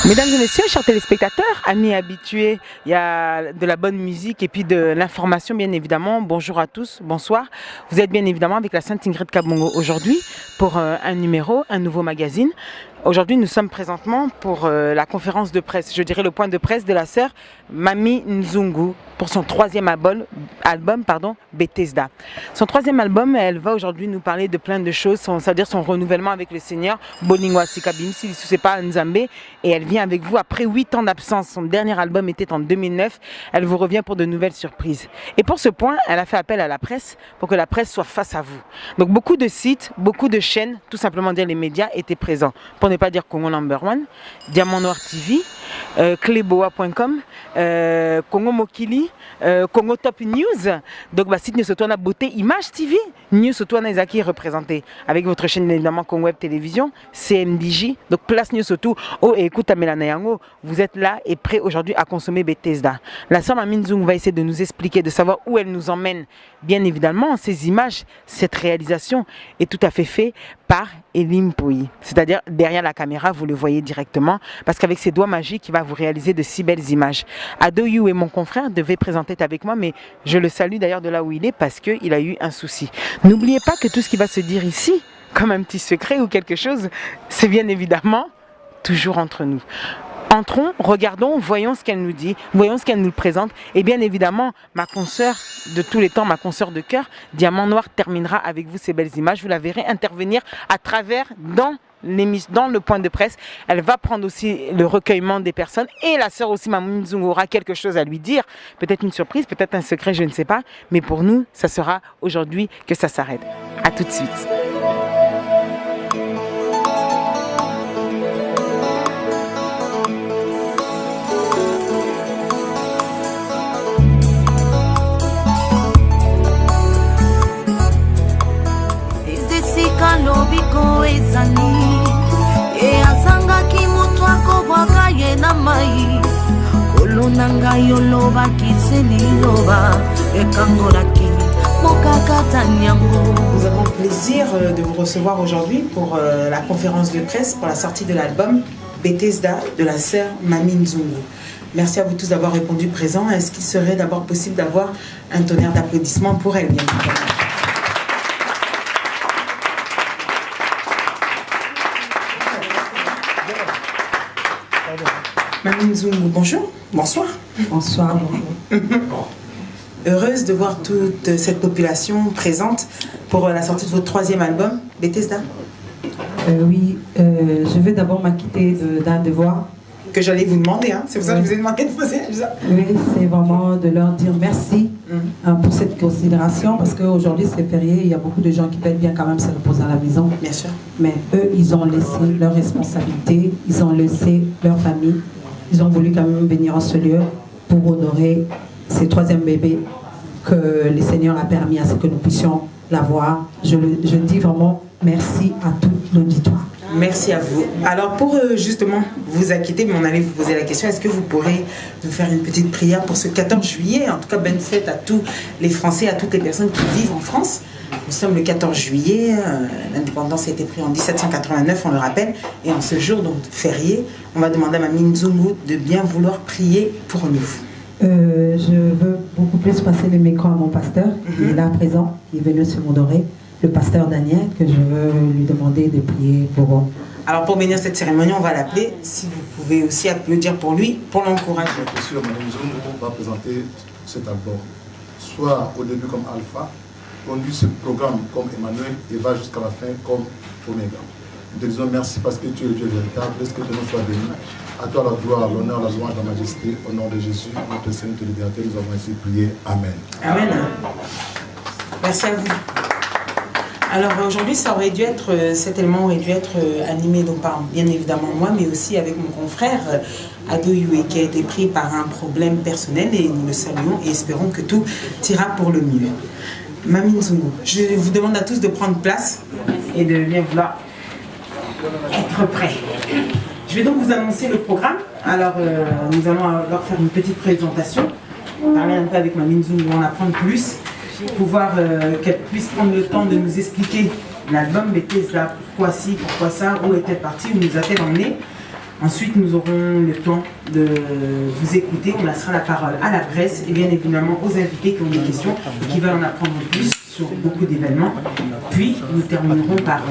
Mesdames et messieurs, chers téléspectateurs, amis habitués, il y a de la bonne musique et puis de l'information bien évidemment. Bonjour à tous, bonsoir. Vous êtes bien évidemment avec la Sainte Ingrid Kabongo aujourd'hui pour un numéro, un nouveau magazine. Aujourd'hui, nous sommes présentement pour la conférence de presse, je dirais le point de presse de la sœur Mami Nzungu pour son troisième album, Bethesda. Son troisième album, elle va aujourd'hui nous parler de plein de choses, c'est-à-dire son renouvellement avec le Seigneur, Bolingwa Sikabim, si ce n'est pas Nzambe, et elle vient avec vous après 8 ans d'absence. Son dernier album était en 2009, elle vous revient pour de nouvelles surprises. Et pour ce point, elle a fait appel à la presse pour que la presse soit face à vous. Donc beaucoup de sites, beaucoup de chaînes, tout simplement dire les médias étaient présents. Pour ne pas dire Congo Number One, Diamant Noir TV, Cleboa.com, Congo Mokili, Congo Top News. Donc bah site surtout na Beauté Image TV, News surtout na Izaki représenté avec votre chaîne évidemment Congo Web Télévision, CMDJ. Donc place News surtout oh et écoute Amelana Yango, vous êtes là et prêts aujourd'hui à consommer Bethesda. La sœur Mami Nzungu va essayer de nous expliquer, de savoir où elle nous emmène. Bien évidemment, ces images, cette réalisation est tout à fait fait par Elim Poyi. C'est-à-dire derrière la caméra, vous le voyez directement parce qu'avec ses doigts magiques, il va vous réaliser de si belles images. Adoyou et mon confrère devaient présenter avec moi, mais je le salue d'ailleurs de là où il est parce qu'il a eu un souci. N'oubliez pas que tout ce qui va se dire ici, comme un petit secret ou quelque chose, c'est bien évidemment toujours entre nous. Entrons, regardons, voyons ce qu'elle nous dit, voyons ce qu'elle nous présente. Et bien évidemment, ma consoeur de tous les temps, ma consoeur de cœur, Diamant Noir, terminera avec vous ces belles images. Vous la verrez intervenir à travers dans le point de presse. Elle va prendre aussi le recueillement des personnes. Et la sœur aussi, Mami Nzungu, aura quelque chose à lui dire. Peut-être une surprise, peut-être un secret, je ne sais pas. Mais pour nous, ça sera aujourd'hui que ça s'arrête. À tout de suite. Lobiko ezali e azangaki moto akobwaka ye na mai kolona ngai olobaki seliloba ekangolaki mokakata nyango. Nous avons le plaisir de vous recevoir aujourd'hui pour la conférence de presse pour la sortie de l'album Bethesda de la sœur Mami Nzungu. Merci à vous tous d'avoir répondu présent. Est-ce qu'il serait d'abord possible d'avoir un tonnerre d'applaudissements pour elle, bien évidemment? Mami Nzungu, bonjour, bonsoir. Bonsoir. Heureuse de voir toute cette population présente pour la sortie de votre troisième album, Bethesda. Oui, je vais d'abord m'acquitter d'un devoir. Que j'allais vous demander, hein. C'est pour ça que je vous ai demandé de poser ça. Oui, c'est vraiment de leur dire merci pour cette considération, parce qu'aujourd'hui c'est férié, il y a beaucoup de gens qui veulent bien quand même se reposer à la maison. Bien sûr. Mais eux, ils ont laissé leurs responsabilités, ils ont laissé leur famille, ils ont voulu quand même venir en ce lieu pour honorer ces troisième bébés que le Seigneur a permis à ce que nous puissions l'avoir. Je dis vraiment merci à tout l'auditoire. Merci à vous. Alors pour justement vous acquitter, mais on allait vous poser la question, est-ce que vous pourrez nous faire une petite prière pour ce 14 juillet? En tout cas, bonne fête à tous les Français, à toutes les personnes qui vivent en France. Nous sommes le 14 juillet, l'indépendance a été prise en 1789, on le rappelle, et en ce jour donc férié, on va demander à Mami Nzungu de bien vouloir prier pour nous. Je veux beaucoup plus passer les micros à mon pasteur, qui est là présent, qui est venu se m'honorer, le pasteur Daniel, que je veux lui demander de prier pour eux. Alors pour bénir cette cérémonie, on va l'appeler, si vous pouvez aussi applaudir pour lui, pour l'encourager. Bien sûr, Mami Nzungu va présenter cet album, soit au début comme Alpha, conduit ce programme comme Emmanuel et va jusqu'à la fin comme Oméga. Nous te disons merci parce que tu es le Dieu véritable, laisse que ton nom soit béni. À toi la gloire, l'honneur, la louange, la majesté, au nom de Jésus, notre Seigneur, notre libérateur, nous avons ainsi prié. Amen. Amen. Merci à vous. Alors aujourd'hui, cet élément aurait dû être animé donc par bien évidemment moi, mais aussi avec mon confrère Adoyoué, qui a été pris par un problème personnel et nous le saluons et espérons que tout ira pour le mieux. Mami Nzungu, je vous demande à tous de prendre place et de bien vouloir être prêts. Je vais donc vous annoncer le programme. Alors nous allons leur faire une petite présentation, parler un peu avec Mami Nzungu, en apprendre plus, pouvoir qu'elle puisse prendre le temps de nous expliquer l'album Bethesda, pourquoi ci, pourquoi ça, où est-elle partie, où nous a-t-elle emmené. Ensuite, nous aurons le temps de vous écouter. On laissera la parole à la presse et bien évidemment aux invités qui ont des questions et qui veulent en apprendre plus sur beaucoup d'événements. Puis, nous terminerons par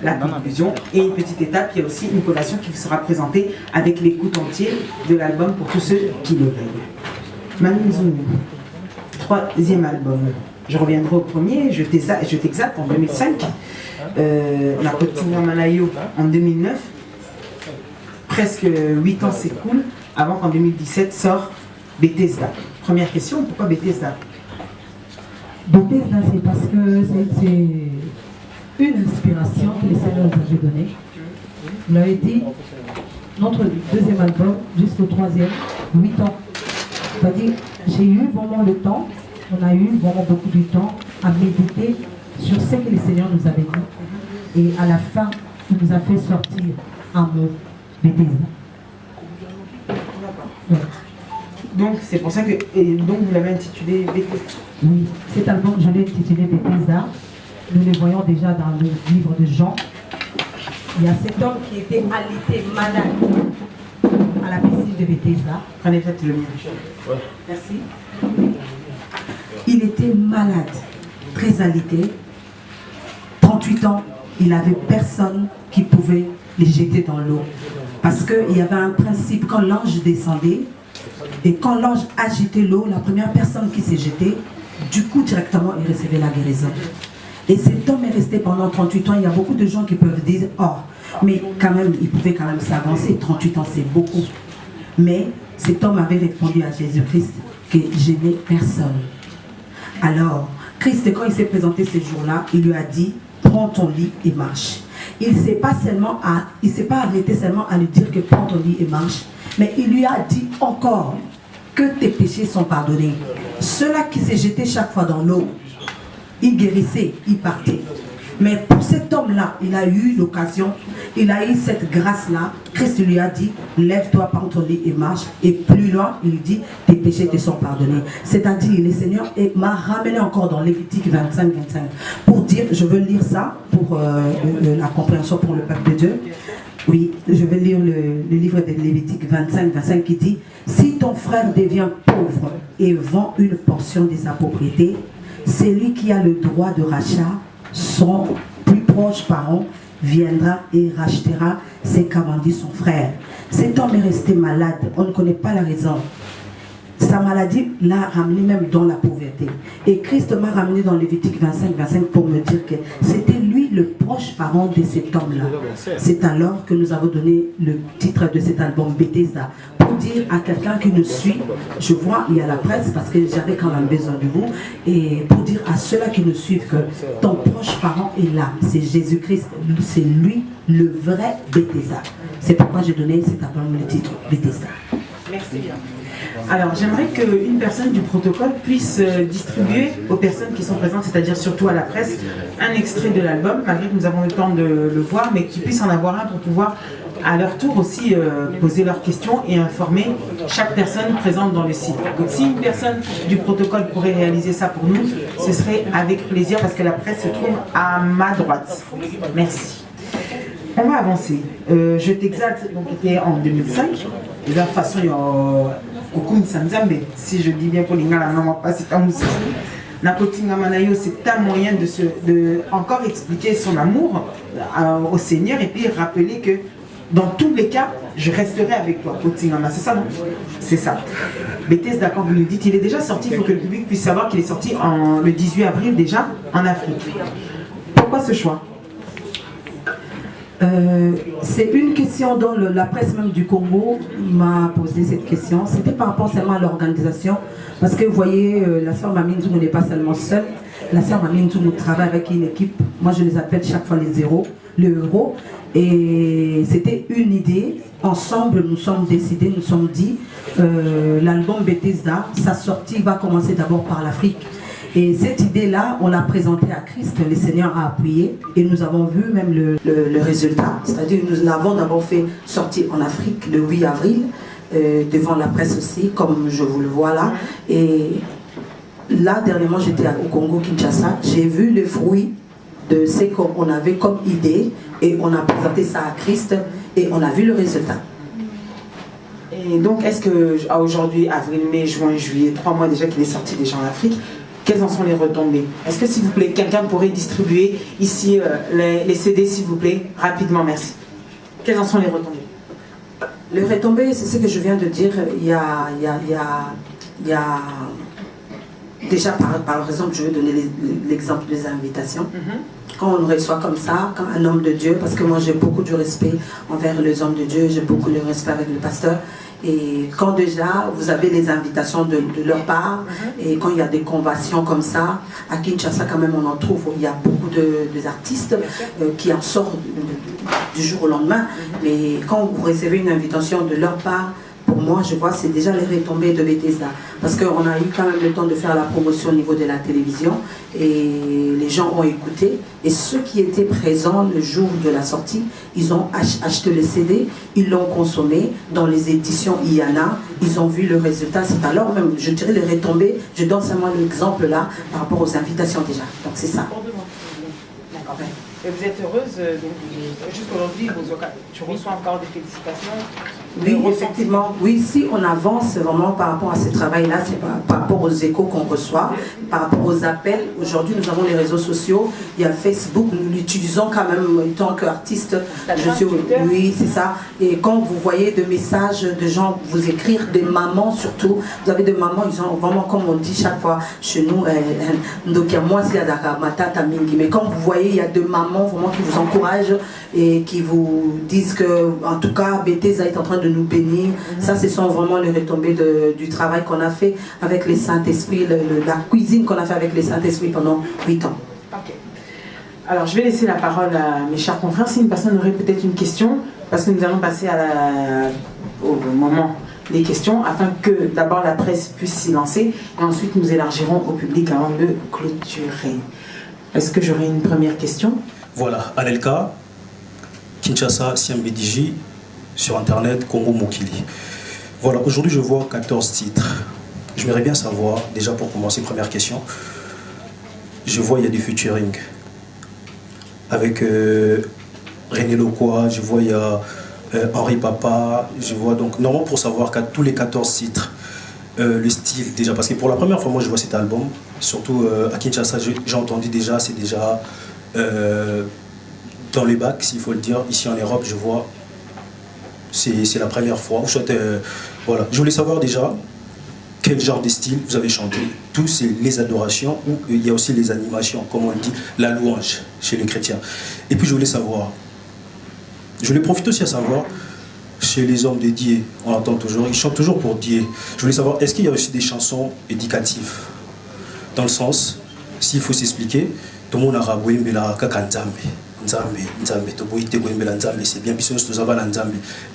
la conclusion et une petite étape. Il y a aussi une collation qui vous sera présentée avec l'écoute entière de l'album pour tous ceux qui le veulent. Manu Zungu, 3e album. Je reviendrai au premier, je t'exalte en 2005. La Potinga Malayo en 2009. Presque 8 ans s'écoulent avant qu'en 2017 sort Bethesda. Première question, pourquoi Bethesda? Bethesda, c'est parce que c'est une inspiration que les Seigneurs nous avaient donnée. Il avait dit, notre 2e album jusqu'au 3e, 8 ans. C'est-à-dire, j'ai eu vraiment le temps, on a eu vraiment beaucoup de temps à méditer sur ce que les Seigneurs nous avaient dit. Et à la fin, il nous a fait sortir un mot, Bethesda. Ouais. Donc c'est pour ça que donc vous l'avez intitulé Bethesda. Oui, cet album je l'ai intitulé Bethesda. Nous le voyons déjà dans le livre de Jean. Il y a cet homme qui était alité, malade à la piscine de Bethesda. Prenez peut-être le mien. Ouais. Merci. Il était malade, très alité. 38 ans, il n'avait personne qui pouvait les jeter dans l'eau. Parce qu'il y avait un principe, quand l'ange descendait, et quand l'ange agitait l'eau, la première personne qui s'est jetée, du coup directement il recevait la guérison. Et cet homme est resté pendant 38 ans. Il y a beaucoup de gens qui peuvent dire, oh, mais quand même, il pouvait quand même s'avancer. 38 ans, c'est beaucoup. Mais cet homme avait répondu à Jésus-Christ que je n'ai personne. Alors, Christ, quand il s'est présenté ce jour-là, il lui a dit, prends ton lit et marche. Il ne s'est pas arrêté seulement à lui dire que prends ton lit et marche, mais il lui a dit encore que tes péchés sont pardonnés. Ceux-là qui s'est jeté chaque fois dans l'eau, il guérissait, il partait. Mais pour cet homme-là, il a eu l'occasion, il a eu cette grâce-là. Christ lui a dit, lève-toi, prends ton lit et marche. Et plus loin, il lui dit, tes péchés te sont pardonnés. C'est-à-dire, le Seigneur m'a ramené encore dans Lévitique 25, 25. Pour dire, je veux lire ça pour la compréhension pour le peuple de Dieu. Oui, je vais lire le livre de Lévitique 25, 25 qui dit, si ton frère devient pauvre et vend une portion de sa propriété, c'est lui qui a le droit de rachat. Son plus proche parent viendra et rachètera ce qu'a vendu son frère. Cet homme est resté malade, on ne connaît pas la raison. Sa maladie l'a ramené même dans la pauvreté. Et Christ m'a ramené dans Lévitique 25, 25 pour me dire que c'était lui le proche parent de cet homme-là. C'est alors que nous avons donné le titre de cet album Bethesda. Pour dire à quelqu'un qui nous suit, je vois, il y a la presse parce que j'avais quand même besoin de vous, et pour dire à ceux-là qui nous suivent que ton proche parent est là, c'est Jésus-Christ, c'est lui le vrai Bethesda. C'est pourquoi j'ai donné cet album le titre Bethesda. Merci bien. Alors, j'aimerais qu'une personne du protocole puisse distribuer aux personnes qui sont présentes, c'est-à-dire surtout à la presse, un extrait de l'album, malgré que nous avons le temps de le voir, mais qu'ils puissent en avoir un pour pouvoir, à leur tour aussi, poser leurs questions et informer chaque personne présente dans le site. Donc, si une personne du protocole pourrait réaliser ça pour nous, ce serait avec plaisir, parce que la presse se trouve à ma droite. Merci. On va avancer. Je t'exalte, donc était en 2005. De la façon, si je dis bien pour l'ingala, non, pas c'est un moussi. Nakotinga Manayo, c'est un moyen de encore expliquer son amour au Seigneur et puis rappeler que dans tous les cas, je resterai avec toi. C'est ça, non? C'est ça. Bethesda, quand vous nous dites, il est déjà sorti, il faut que le public puisse savoir qu'il est sorti le 18 avril déjà en Afrique. Pourquoi ce choix? C'est une question dont la presse même du Congo m'a posé cette question. C'était par rapport seulement à l'organisation. Parce que vous voyez, la sœur Mamie Nzungu n'est pas seulement seule. La sœur Mamie Nzungu travaille avec une équipe. Moi, je les appelle chaque fois les héros. Et c'était une idée. Ensemble, nous sommes décidés, nous sommes dit, l'album Bethesda, sa sortie va commencer d'abord par l'Afrique. Et cette idée-là, on l'a présentée à Christ, le Seigneur a appuyé et nous avons vu même le résultat. C'est-à-dire nous l'avons d'abord fait sortir en Afrique le 8 avril, devant la presse aussi, comme je vous le vois là. Et là, dernièrement, j'étais au Congo, Kinshasa, j'ai vu le fruit de ce qu'on avait comme idée et on a présenté ça à Christ Et on a vu le résultat. Et donc, est-ce qu'aujourd'hui, avril, mai, juin, juillet, 3 mois déjà qu'il est sorti déjà en Afrique, quelles en sont les retombées? Est-ce que, s'il vous plaît, quelqu'un pourrait distribuer ici les CD, s'il vous plaît? Rapidement, merci. Quelles en sont les retombées? Les retombées, c'est ce que je viens de dire. Il y a déjà, par exemple, je vais donner l'exemple des invitations. Quand on reçoit comme ça, quand un homme de Dieu, parce que moi j'ai beaucoup de respect envers les hommes de Dieu, j'ai beaucoup de respect avec le pasteur, et quand déjà vous avez les invitations de leur part, et quand il y a des conventions comme ça, à Kinshasa quand même on en trouve, il y a beaucoup d'artistes qui en sortent du jour au lendemain, mais quand vous recevez une invitation de leur part, pour moi, je vois, c'est déjà les retombées de Bethesda. Parce qu'on a eu quand même le temps de faire la promotion au niveau de la télévision et les gens ont écouté. Et ceux qui étaient présents le jour de la sortie, ils ont acheté le CD, ils l'ont consommé. Dans les éditions IANA, ils ont vu le résultat. C'est alors même, je dirais, les retombées. Je donne seulement l'exemple là par rapport aux invitations déjà. Donc c'est ça. D'accord. Et vous êtes heureuse, jusqu'aujourd'hui, tu reçois encore des félicitations? Oui, effectivement. Oui, si on avance vraiment par rapport à ce travail-là, c'est par rapport aux échos qu'on reçoit, par rapport aux appels. Aujourd'hui, nous avons les réseaux sociaux, il y a Facebook, nous l'utilisons quand même en tant qu'artiste. Oui, c'est ça. Et quand vous voyez des messages de gens vous écrire, des mamans surtout, vous avez des mamans, ils ont vraiment, comme on dit chaque fois chez nous, mais quand vous voyez, il y a des mamans vraiment qui vous encouragent et qui vous disent que, en tout cas, Bethesda est en train de nous bénir. Ça, ce sont vraiment les retombées du travail qu'on a fait avec les Saint-Esprit, la cuisine qu'on a fait avec les Saint-Esprit pendant 8 ans. Ok. Alors, je vais laisser la parole à mes chers confrères. Si une personne aurait peut-être une question, parce que nous allons passer au moment des questions, afin que d'abord la presse puisse s'y lancer, et ensuite nous élargirons au public avant de clôturer. Est-ce que j'aurais une première question? Voilà, Anelka, Kinshasa, CMBDJ, sur Internet, Congo Mokili. Voilà, aujourd'hui je vois 14 titres. J'aimerais bien savoir, déjà pour commencer, première question, je vois il y a des featuring avec René Lokwa, je vois il y a Henri Papa, je vois donc, normalement pour savoir qu'à tous les 14 titres, le style déjà, parce que pour la première fois moi je vois cet album, surtout à Kinshasa, j'ai entendu déjà, c'est déjà dans les bacs, s'il faut le dire, ici en Europe je vois, c'est la première fois, voilà. Je voulais savoir déjà quel genre de style vous avez chanté, tous c'est les adorations ou il y a aussi les animations, comme on dit, la louange chez les chrétiens. Et puis je voulais savoir, je voulais profiter aussi à savoir, chez les hommes de Dieu, on entend toujours, ils chantent toujours pour Dieu. Je voulais savoir, est-ce qu'il y a aussi des chansons éducatives? Dans le sens, s'il faut s'expliquer, tout le monde a raboué, mais là, kakanzambe. C'est bien,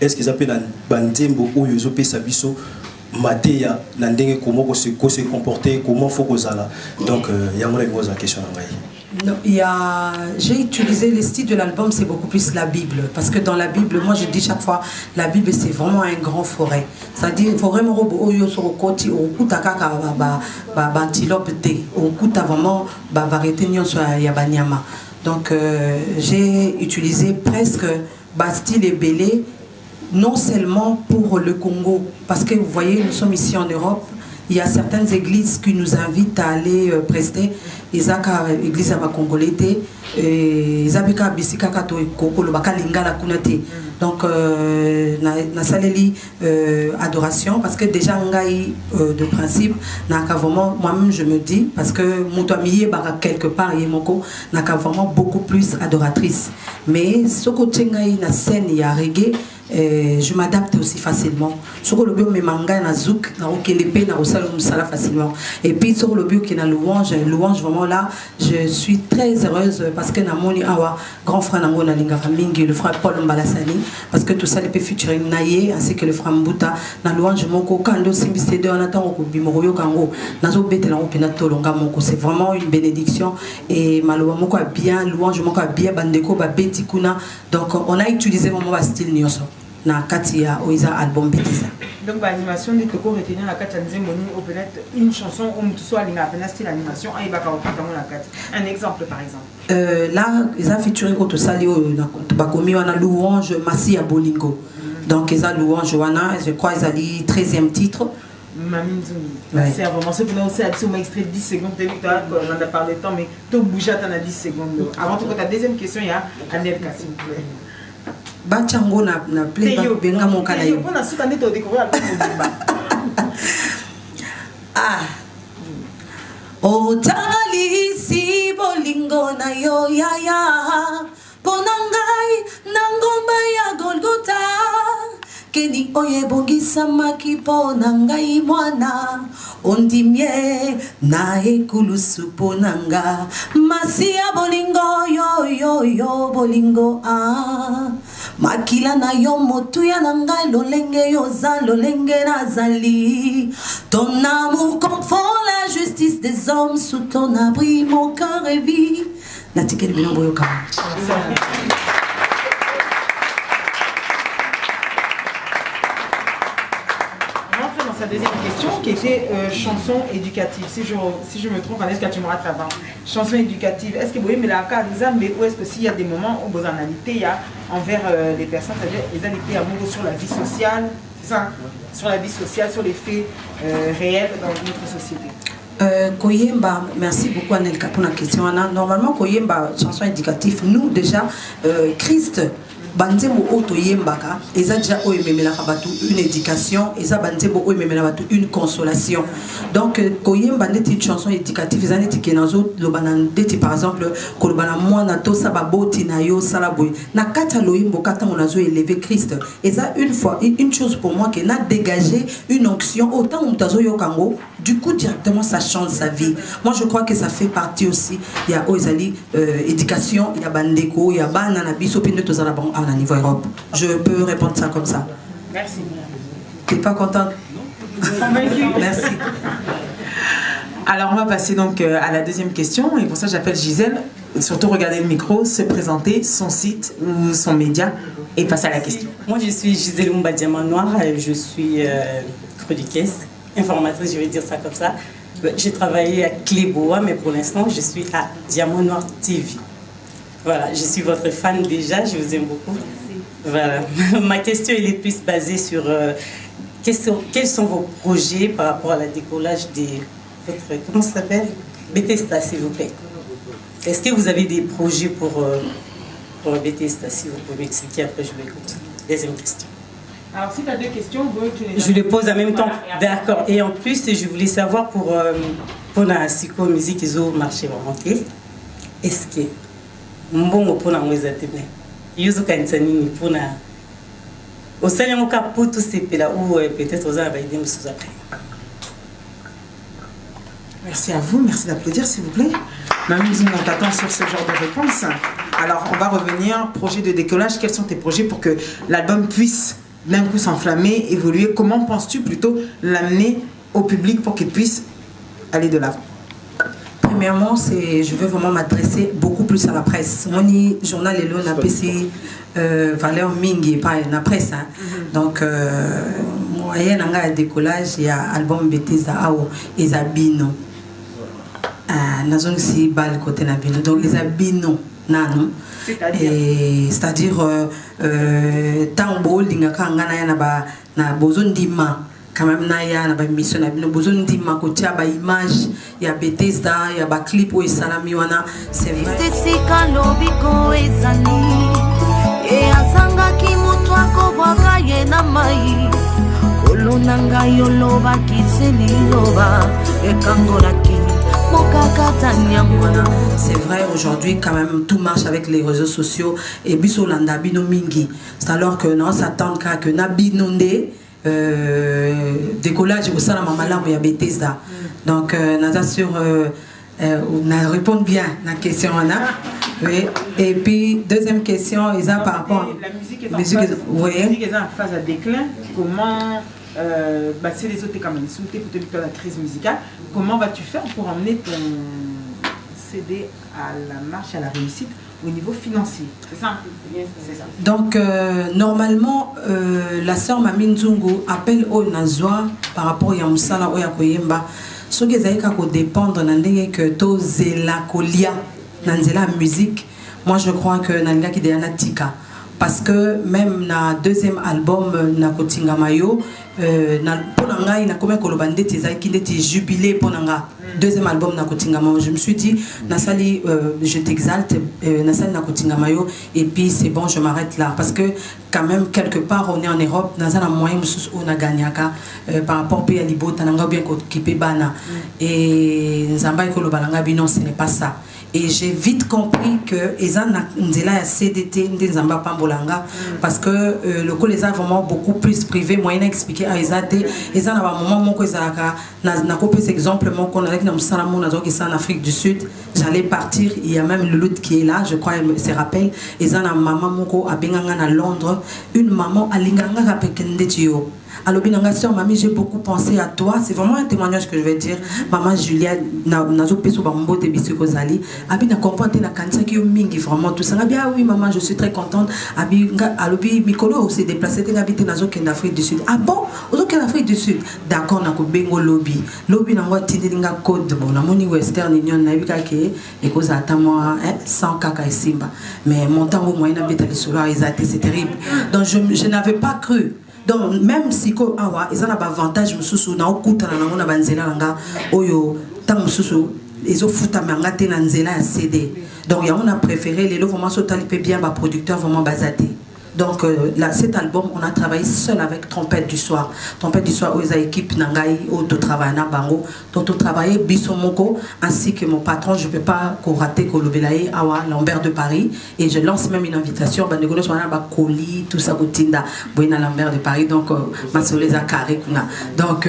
est-ce qu'ils appellent un bandembo ou ils appellent ça biso matéa, comment se comporter, comment faut qu'on s'ala. Donc, il y a une question. J'ai utilisé le style de l'album, c'est beaucoup plus la Bible. Parce que dans la Bible, moi je dis chaque fois, la Bible c'est vraiment un grand forêt. C'est-à-dire, il faut vraiment donc j'ai utilisé presque style et belé, non seulement pour le Congo, parce que vous voyez, nous sommes ici en Europe. Il y a certaines églises qui nous invitent à aller prester. Izaka église aba congolais izabika bisika kato kokolo bakalingala kunate. Donc na saleli adoration parce que déjà ngai de principe naka vraiment moi-même je me dis parce que mutuamiye baka quelque part yemoko naka vraiment beaucoup plus adoratrice. Mais soko tsengai na scène ya reggae je m'adapte aussi facilement. Sur le bio, mes mangas na zouk, na okelepe, na osala facilement. Et puis sur le bio qui na louange vraiment là, je suis très heureuse parce que na moni awa grand frère na mona linga mingi, le frère Paul Mbalassani, parce que tout ça les peut featuring naye ainsi que le frère Mbuta na louange moko kando simbi cd on attend ko bimoroyo kango nazo betela on pina tolonga moko, c'est vraiment une bénédiction et maloba moko a bien louange moko a bien bandeko ba beti kuna. Donc on a utilisé vraiment ba style nyoso na kati ya oiza album Bethesda. Donc l'animation de Toko retenir la carte ou peut-être une chanson où tu sois à style animation un exemple par exemple. Là ils ont featuring contre ça bakomi wana louange Massi ya bolingo. Donc ils ont louange wana, je crois ils ont dit 13e titre. Mamine Zumi. C'est vraiment ce qu'on a aussi un extrait de 10 secondes de Victor, on en a parlé de temps, mais tu bouges à 10 secondes. Avant de ta deuxième question, il y a Anelka, s'il vous plaît. Bachango na play benga mon kana yo. On a souvent découvrir ah. O tali si bolingo na yo ya ya. Ponangai nangomba ya Golgota. Keni oye bongisa maki ponangai mwana. Ondimye na ekulusu ponanga. Masia bolingo yo yo yo bolingo ah. Makila na yo motu ya nangai lolenge yo za lolenge nazali. Ton amour confond la justice des hommes. Sous ton abri mon cœur est vie. Natike de Bilombo Yoka. Sa deuxième question qui était chanson éducative. Si je me trompe, est-ce que tu me rattrapes avant? Chanson éducative. Est-ce que vous voyez, mais la carte mais où est-ce que s'il y a des moments où vous en avez il y a envers les personnes, c'est-à-dire ils ont été amoureux sur la vie sociale, c'est ça, sur la vie sociale, sur les faits réels dans notre société. Koyemba, merci beaucoup Anelka pour la question. Normalement, Koyemba, chanson éducative, nous déjà, Christ. Banzembo oto yembaka eza déjà oyememela kabatu une éducation eza banzembo oyememela batu une consolation. Donc koyemba ndeti chanson éducative eza ndeti kenazo lobana ndeti par exemple kolobana mwana to sababoti na yo salaboy na kata loyimbo kata onazo élever Christ eza une fois une chose pour moi qui n'a dégagé une onction autant mutazo yokango du coup directement ça change sa vie. Moi je crois que ça fait partie aussi il y a Ozali éducation il y a bandeko il y a bana na biso pende tozala bon à niveau Europe. Je peux répondre ça comme ça. Merci. Tu n'es pas contente? Convaincue. Merci. Alors on va passer donc à la deuxième question et pour ça j'appelle Gisèle. Surtout regarder le micro, se présenter, son site ou son média et passer à la question. Moi je suis Gisèle Mba Diamant Noir, je suis chroniqueuse, informatrice, je vais dire ça comme ça. J'ai travaillé à Cléboa mais pour l'instant je suis à Diamant Noir TV. Voilà, je suis votre fan déjà, je vous aime beaucoup. Voilà. Ma question elle est plus basée sur quels sont vos projets par rapport à la décollage des votre, comment ça s'appelle, Bethesda, s'il vous plaît. Est-ce que vous avez des projets pour Bethesda, si vous pouvez m'expliquer, après je vais continuer. Deuxième question. Alors si tu as deux questions, je les pose en même temps. D'accord. Et en plus, je voulais savoir pour la psycho musique ils ont marché vraiment. Est-ce que mbongo pona mweza tene yuzu kanisa nini pona osanya moka putu sepela ou peut-être aux a baidem sous après. Merci à vous, merci d'applaudir s'il vous plaît. Mamie, on t'attend sur ce genre de réponse. Alors on va revenir, projet de décollage, quels sont tes projets pour que l'album puisse d'un coup s'enflammer, évoluer? Comment penses-tu plutôt l'amener au public pour qu'il puisse aller de l'avant? Premièrement, je veux vraiment m'adresser beaucoup plus à la presse. Mon journal est là, on a PC valeur mingi pas la presse. Hein. Donc, moyen de décollage, il y a album Bethesda Ao et Zabino. Nazon si bal côté Nabino. Donc, les Zabino, nano. C'est-à-dire, tambo, l'ingakangana na bozon dima. Quand même naya na ba mission na bino besoin de makotia ba image ya Bethesda ya ba clip o salami wana c'est vrai sika lobiko ezali e azanga ki mutu akobwaka ye na mai kolonanga yoloba kiseli loba ekangolaki. C'est vrai, aujourd'hui, quand même, tout marche avec les réseaux sociaux et bisolanda bino mingi. C'est alors que non, s'attend que na binondé décollage au salam malam et à Bethesda. Donc, nous sûr, on répond bien à la question. Oui. Et puis, deuxième question, ils ont par rapport la musique est en phase à déclin. Comment, c'est les autres comme pour la crise musicale. Comment vas-tu faire pour emmener ton CD à la marche, à la réussite, au niveau financier. C'est ça? C'est ça. Donc, normalement, la sœur Mami Nzungu appelle au Nazwa par rapport à Moussala ou à Koyemba. Ce qui est dépendre que tozela kolia nanzela musique. Moi, je crois que nanga qui est tika. Parce que même na deuxième album na Kotinga Mayo, na ponanga ina comme kolobande tezai qui était jubilé ponanga. Deuxième album na Kotinga Mayo, je me suis dit Nasali je t'exalte Nasali na Kotinga Mayo et puis c'est bon, je m'arrête là parce que quand même quelque part on est en Europe, Nasala moyen musus on a gagnaka par rapport à Libo tananga bien occupé bana et Zamba et Kolobalanga non, ce n'est pas ça. Et j'ai vite compris que Ezana Nzela CDT Nzamba Pambolanga parce que le coup les a vraiment beaucoup plus privé moyen expliqué à Ezate Ezana va moment mon ko Ezaka na copié cet exemple mon qu'on avec na Moussala mon azo qui en Afrique du Sud, j'allais partir, il y a même Luluth qui est là, je crois il se rappelle Ezana maman mon ko a benganga na Londres, une maman a linganga rapekende tio. Alors, bien sûr, mamie, j'ai beaucoup pensé à toi. C'est vraiment un témoignage que je vais dire. Maman Julia, nazo peso bambo te bisu kozali. Abi na comprendre na kanisa ki mingi vraiment tout ça. Abi ah oui maman, je suis très contente. Abi alobi Mikolo s'est déplacé te ngabite nazo ken d'Afrique du Sud. Ah bon? Ozo ken d'Afrique du Sud. D'accord na ko bengo lobby. Lobby na ngwa tindelinga code bon na moni Western Union na bika ke e koza ata moi 100 kaka et simba. Mais mon temps au moyen na beta le solar exact, c'est terrible. Donc je n'avais pas cru. Donc même si ko awa ils ont un avantage mususu na okuta na ngona banzela nga oyo tant mususu ils ont futa manga te na nzela ya CD. Donc on a préféré les lots vraiment sotali pe bien ba producteur vraiment basate. Donc là, cet album, on a travaillé seul avec Trompette du Soir. Trompette du Soir, où ils ont équipe Nangaï, où tout travail na bango, tout travaillé Bissomoko, ainsi que mon patron, je ne peux pas rater Kolobelaye, Awa, Lambert de Paris. Et je lance même une invitation, Bandegono, Swana, Bakoli, tout ça, Boutinda, Bouina Lambert de Paris, donc Masoleza Carré, donc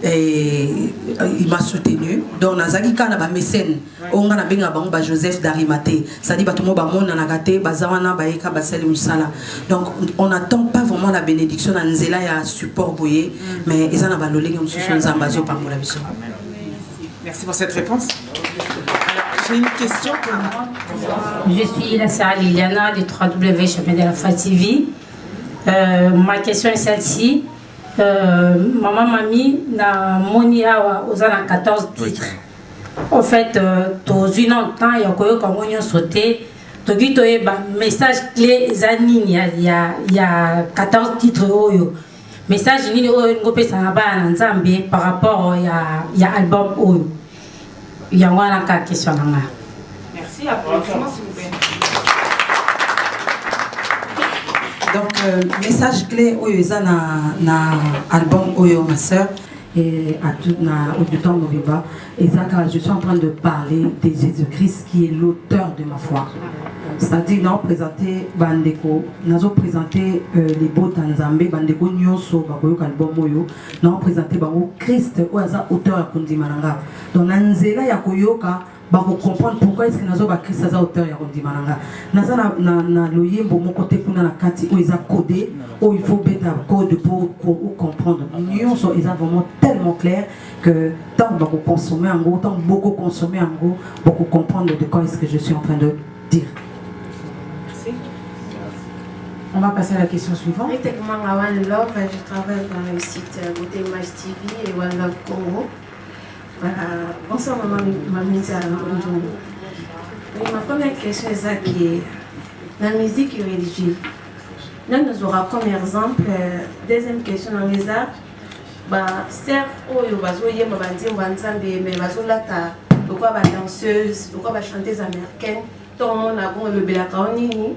il m'a soutenu. Donc, Nazaki Kana, mécène, on a bien Joseph Darimate, ça dit, Batumo Bamon, Nanagate, Bazawana, Baeka, Basel Moussala. Donc on n'attend pas vraiment la bénédiction dans Nzela, il y a support boyé, mais ils en ont valolé comme sur Zambazo par la vision. Merci pour cette réponse. Alors, j'ai une question pour moi. Je suis la sœur Liliana du 3W Chemin de la Foi TV. Ma question est celle-ci. Maman Mami na moni awa osana 14 titres. En fait, dans une temps il y a quoi comme on sauté. Donc, il y a un message clé, il y a 14 titres. Message clé, par rapport à l'album. Il y a une question. Merci. Applaudissements, s'il vous plaît. Donc, message clé, il y a un album, ma soeur. Et à tout au temps Mobiba et je suis en train de parler de Jésus-Christ qui est l'auteur de ma foi. C'est-à-dire nous présenter bandeko, nous présenter les beaux Tanzambé bandeko nyonso bakoyoka album oyo, nous présenter bango Christ oyo auteur ya kondimananga. Donc nanzela ya koyoka pour comprendre pourquoi est-ce que nous avons Christ as auteur ya kondimananga. Naza na loyembo mon côté kuna na kati o isa codé où il faut mettre un code pour comprendre. Nous sommes vraiment tellement clairs que tant que vous consommez en gros, tant que beaucoup consommer en gros, beaucoup comprendre de quoi est-ce que je suis en train de dire. Merci. On va passer à la question suivante. Moi, One Love, je travaille dans le site Beauté Image TV et One Love Congo. Bonsoir maman, ma première question est ça qui est la musique religieuse. Nous aurons comme exemple, deuxième question dans les arts, certes, il y a des danseuses, des chanteuses américaines, tout le monde a le Bélakaonini.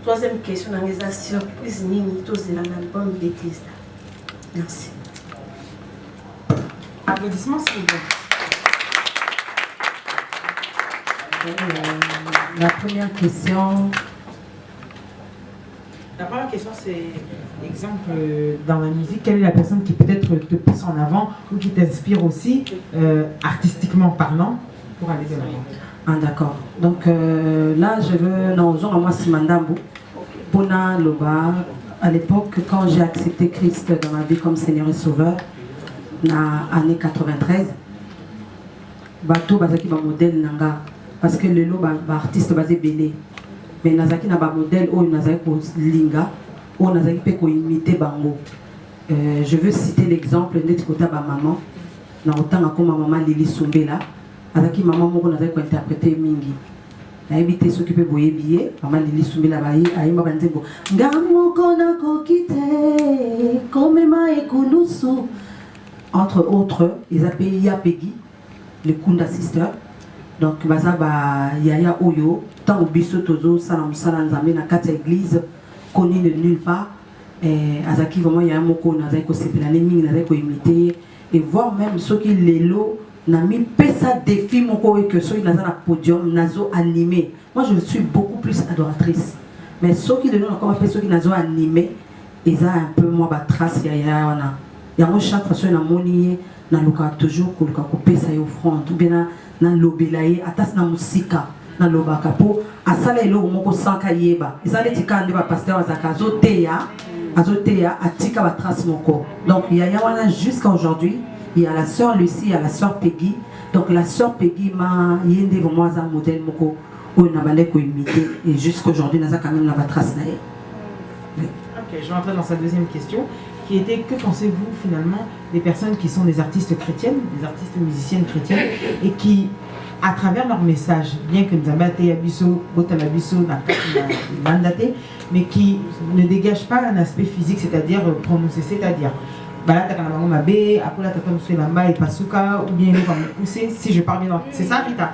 Troisième question dans les arts, surprise Nini, tous dans l'album d'église. Merci. Applaudissements, s'il vous plaît. La première question. La première question, c'est exemple dans la musique. Quelle est la personne qui peut-être te pousse en avant ou qui t'inspire aussi, artistiquement parlant, pour aller de l'avant? Ah, d'accord. Donc là, je veux. Non, à moi, Simandambo. Pona Loba. À l'époque, quand j'ai accepté Christ dans ma vie comme Seigneur et Sauveur, na année 93 bateau bazaki ba modèle nanga parce que le lot ba artiste basé belé mais nazaki na ba modèle oyo nazaki ko linga oyo nazaki pe ko imiter bango. Je veux citer l'exemple de kota ba maman na otanga ko maman Lili Sumbela azaki maman moko nazaki ko interpréter mingi na éviter ceux qui peut boyer billet maman Lili Sumbela bayi ayimba banzembo ngamoko na kokite komema ekulusu entre autres ils appellent Yapegi le Kunda Sister. Donc baza ba yaya oyo tant biso tozo sala musala nzambe na kati ya église connu de nulle part. Azaki vraiment yaya moko nazaki ko sepela ne mingi nazaki ko imiter et voir même ceux qui lelo na mi pesa défi moko et que ceux qui naza na podium nazo animé. Moi je suis beaucoup plus adoratrice. Mais ceux qui lelo encore après ceux qui nazo animé ils a un peu moi ba trace yaya wana. Yango chaque fois na moni na luka toujours ko luka ko pesa yo offrande ou bien na lobelaye atas na musika na lobaka po asala elo moko sanka yeba ezali tikande ba pasteur azaka azoteya atika ba trace moko. Donc il y a wana jusqu'à aujourd'hui, il y a la sœur Lucie, il y a la sœur Peggy. Donc la sœur Peggy m'a yende vraiment un modèle moko où na balé ko imiter et jusqu'à aujourd'hui naza quand même la ba trace na. OK, je vais entrer dans sa deuxième question qui était que pensez-vous finalement des personnes qui sont des artistes chrétiennes, des artistes musiciennes chrétiennes et qui à travers leur message, bien que nous avons abisso, botalabisso, mandaté, mais qui ne dégagent pas un aspect physique, c'est-à-dire prononcer, c'est-à-dire ou bien pousser, si je parle bien, c'est ça Rita?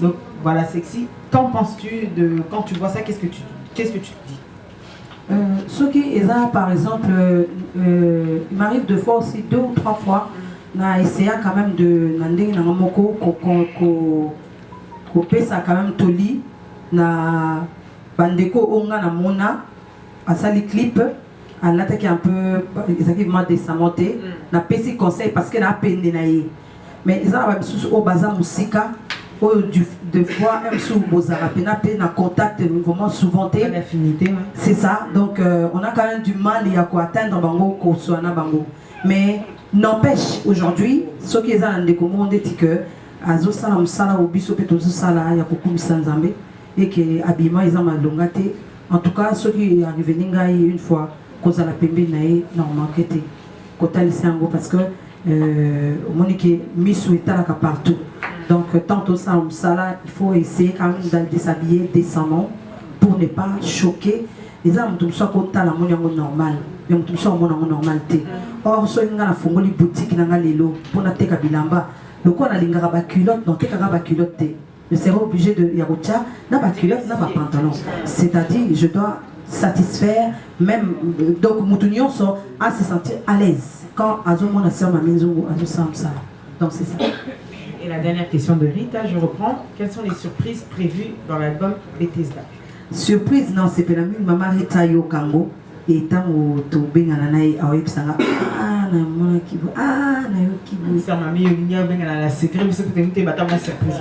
Donc voilà, sexy. Qu'en penses-tu de quand tu vois ça? Qu'est-ce que tu te dis? Ce qui est là, par exemple, il m'arrive 2 fois aussi, 2 ou 3 fois, na essayé quand même de nanding na moko ko pesa quand même toli na bandeko onga na mona asali clip alata qui un peu exactement désamonté na pesi conseil parce que na pende na ye mais ils ont abisusu au bazar musika de fois même sous bozara pena pe na contact vraiment souvent l'affinité c'est ça. Donc on a quand même du mal à quoi atteindre bango ko soana bango, mais n'empêche aujourd'hui ce qui est en décommande dit que azo sala musala obiso pe tozo sala ya kokumisa nzambe et que abima ils ont malongate. En tout cas ce qui est arrivé ngai une fois cause à la pembe nae normalement kete kota lisango parce que monique misu etalaka partout. Donc tantôt ça musala il faut essayer quand même de s'habiller décemment pour ne pas choquer les hommes tout ça kota la moni normal. Tout ça mon normalité. Or so nga na fongoli boutique na lelo pour na teka bilamba loko na lingara ba culotte donc teka ba culotte je serai obligé de yarocha na ba culotte na ba pantalon, c'est-à-dire je dois satisfaire même donc mutunyo so à se sentir à l'aise quand azo mon sœur maminzo azo ça. Donc c'est ça. Et la dernière question de Rita, je reprends, quelles sont les surprises prévues dans l'album Bethesda? Surprise non c'est la maman Rita yo kango et tant au benga na nai aweb sanga na mona kibu na yo kibu ça m'a mis une benga na la secret mais c'est peut-être que bata ma surprise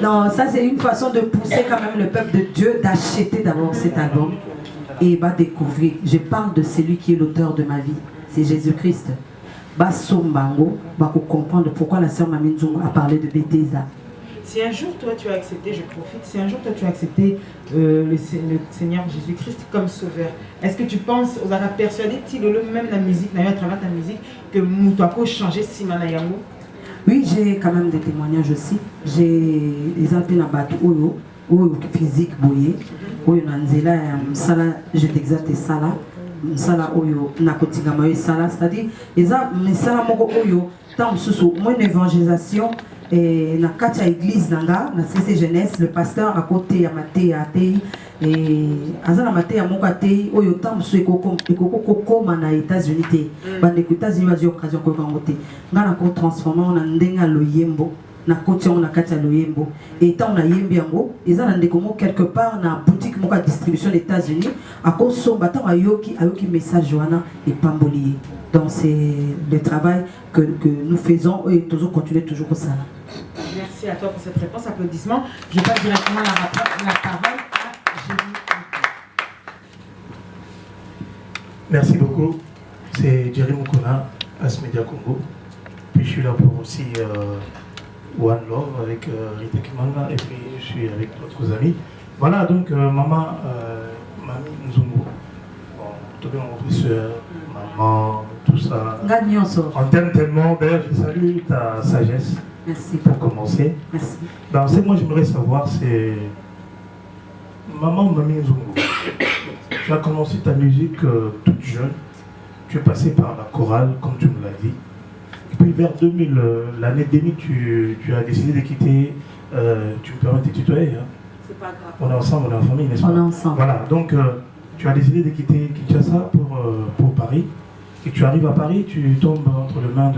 non ça c'est une façon de pousser quand même le peuple de Dieu d'acheter d'abord cet album et va découvrir. Je parle de celui qui est l'auteur de ma vie, c'est Jésus-Christ. Ba sombango ba ko comprendre pourquoi la sœur Mamie Nzungu a parlé de Bethesda. Si un jour toi tu as accepté, je profite, si un jour toi tu as accepté le Seigneur Jésus-Christ comme sauveur, est-ce que tu penses, aux arabes persuadés, même la musique, à travers ta musique, que Moutouako changer Simana Yango? Oui, j'ai quand même des témoignages aussi. J'ai des alpinabat ou physique boye, ou nanzela sala, je t'exalte sala, sala oyo nakotigama sala, c'est-à-dire les sala moko oyo tant sous moins d'évangélisation. Et na katia église nanga na CC jeunesse le pasteur à côté ya maté ya tei et azana maté ya moko tei oyo tam su ekoko na États-Unis te bande États-Unis bazio occasion ko kangote ngana ko transformer na ndenga loyembo na côté on na katia loyembo et tant na yembi yango ezana ndeko mo quelque part na boutique moko distribution des États-Unis à cause somba tant ayoki message wana et pambolier. Donc c'est le travail que nous faisons et toujours continuer toujours comme ça. Merci à toi pour cette réponse. Applaudissements. Je passe directement la parole à Jérémy. Merci beaucoup. C'est Jerry Mukona, Asmedia Congo. Puis je suis là pour aussi One Love avec Rita Kimanga et puis je suis avec d'autres amis. Voilà, donc maman, Mamie Nzungu, bon, tout bien mon professeur, maman, tout ça. On t'aime tellement, d'ailleurs je salue ta sagesse. Merci. Pour commencer. Merci. Ben, moi j'aimerais savoir, c'est maman Mamie Nzungu. Tu as commencé ta musique toute jeune. Tu es passé par la chorale, comme tu me l'as dit. Et puis vers 2000, l'année 2000, tu as décidé de quitter. Tu me permets de te tutoyer, hein? C'est pas grave. On est ensemble, on est en famille, n'est-ce pas? On est ensemble. Voilà, donc tu as décidé de quitter Kinshasa pour Paris. Et tu arrives à Paris, tu tombes entre les mains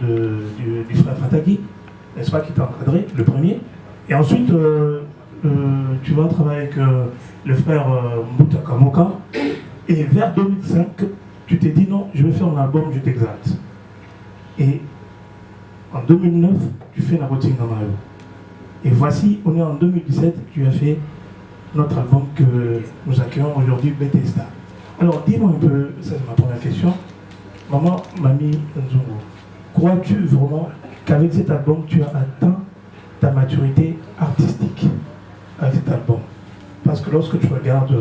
du frère Fataki, n'est-ce pas, qui t'a encadré, le premier. Et ensuite, tu vas travailler avec le frère Mouta Kamoka. Et vers 2005, tu t'es dit non, je vais faire un album, je t'exalte. Et en 2009, tu fais Naroting Namayo. Et voici, on est en 2017, tu as fait notre album que nous accueillons aujourd'hui, Bethesda. Alors dis-moi un peu, ça c'est ma première question. Maman, Mamie Nzungu, crois-tu vraiment qu'avec cet album, tu as atteint ta maturité artistique avec cet album? Parce que lorsque tu regardes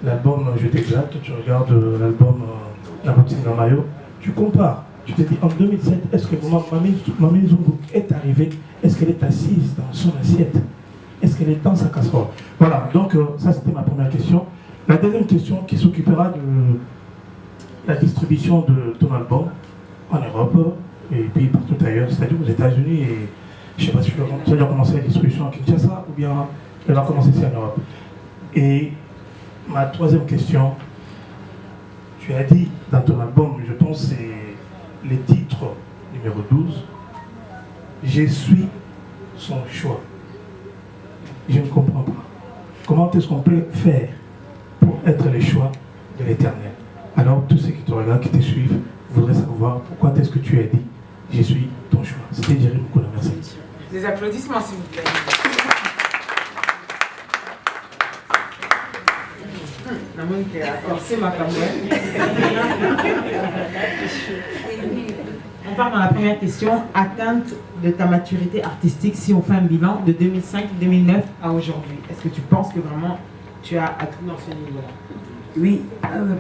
l'album Je t'exalte, tu regardes l'album Naroting Namayo, tu compares. Tu te dis en 2007, est-ce que vraiment Mamie Nzungu est arrivée? Est-ce qu'elle est assise dans son assiette? Est-ce qu'elle est dans sa casserole? Voilà, donc ça c'était ma première question. La deuxième question qui s'occupera de la distribution de ton album en Europe et puis partout ailleurs, c'est-à-dire aux États-Unis et je ne sais pas si tu as commencé la distribution à Kinshasa ou bien elle va commencer ici en Europe. Et ma troisième question, tu as dit dans ton album, je pense que c'est le titre numéro 12, je suis son choix. Je ne comprends pas. Comment est-ce qu'on peut faire pour être le choix de l'Éternel? Alors tous ceux qui te regardent, qui te suivent, voudraient savoir pourquoi est-ce que tu as dit je suis ton choix. C'était Jérémy Moukona, merci. Des applaudissements s'il vous plaît. On part dans la première question. Atteinte de ta maturité artistique, si on fait un bilan de 2005-2009 à aujourd'hui. Est-ce que tu penses que vraiment tu as atteint dans ce niveau-là? Oui,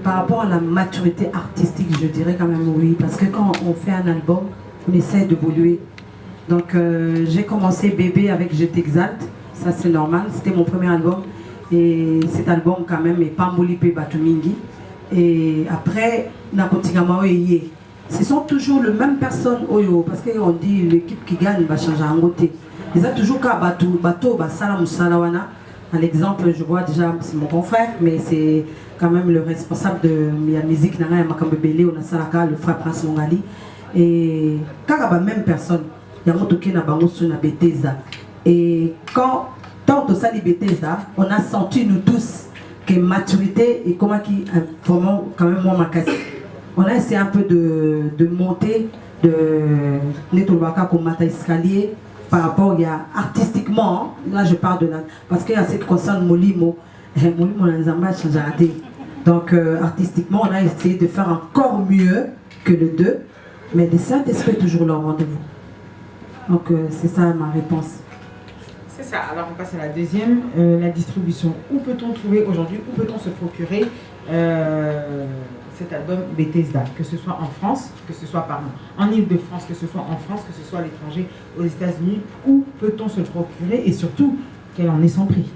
par rapport à la maturité artistique, je dirais quand même oui. Parce que quand on fait un album, on essaie d'évoluer. Donc j'ai commencé bébé avec Je t'exalte. Ça c'est normal, c'était mon premier album. Et cet album quand même est Pambolipe Batumingi. Et après, Nakotingama Oye. Ce sont toujours les mêmes personnes, parce qu'on dit l'équipe qui gagne va changer en côté. Ils ont toujours qu'à bateau, Basala Moussalawana. Un exemple, je vois déjà, c'est mon confrère, mais c'est quand même le responsable de la musique, Nanga Makambebele, on a Salaka, le frère Prince Mongali. Et quand la même personne, il y a un token à Bangosu na Bethesda. Et quand tant de ça Bethesda, on a senti nous tous que maturité et comment qui vraiment quand même moi ma casse. On a essayé un peu de monter de Netolbaka comme Mata Escalier par rapport à artistiquement, là je parle de la parce qu'il y a cette concerne Molimo, Molimo Nanzamba Chanjarate. Donc artistiquement on a essayé de faire encore mieux que le 2, mais le Saint-Esprit est toujours leur rendez-vous. Donc c'est ça ma réponse. C'est ça, alors on passe à la deuxième, la distribution. Où peut-on trouver aujourd'hui, où peut-on se procurer cet album Bethesda, que ce soit en France, que ce soit en Ile-de-France, que ce soit en France, que ce soit à l'étranger, aux États-Unis, où peut-on se le procurer et surtout, quel en est son prix?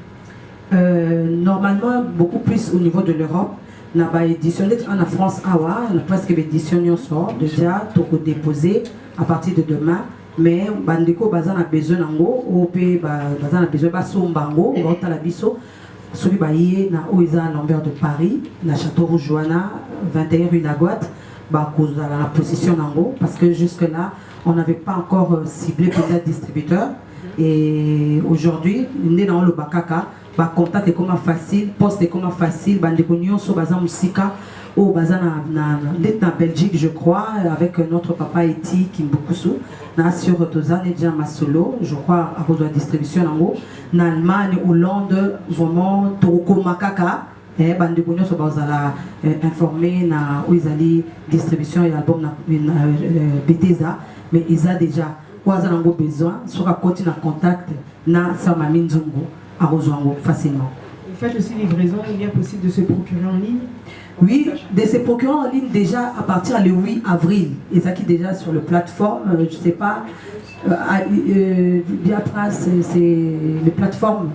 Normalement, beaucoup plus au niveau de l'Europe. On a éditionné en France, on a presque éditionné sort déjà, tout déposé à partir de demain. Mais bandeko bazana besoin nango op bazana besoin baso mbango bota la biso sobi baye na oiza Lambert de Paris na Château Rouge Joanna 21 rue Lagotte ba cause à la position nango parce que jusque là on n'avait pas encore ciblé peut-être distributeur et aujourd'hui né dans le bakaka ba contact est comme facile poste est comme facile bandeko nyonso bazana musika au bazana na Belgique je crois avec notre papa Eti Kimbukusu na sur Tozane déjà Masolo je crois à cause de la distribution en haut en Allemagne Hollande vraiment Toko Makaka et bandeko nyonso bazala informé na oizali distribution et album na Bethesda mais ils a déjà quoi za nango besoin sur à continuer en contact na sa Mamie Nzungu à rejoindre facilement. Vous faites aussi livraison, il est bien possible de se procurer en ligne? Oui, de se procurer en ligne déjà à partir du 8 avril. Et ça qui est déjà sur la plateforme, je ne sais pas, Biapra, c'est les plateformes.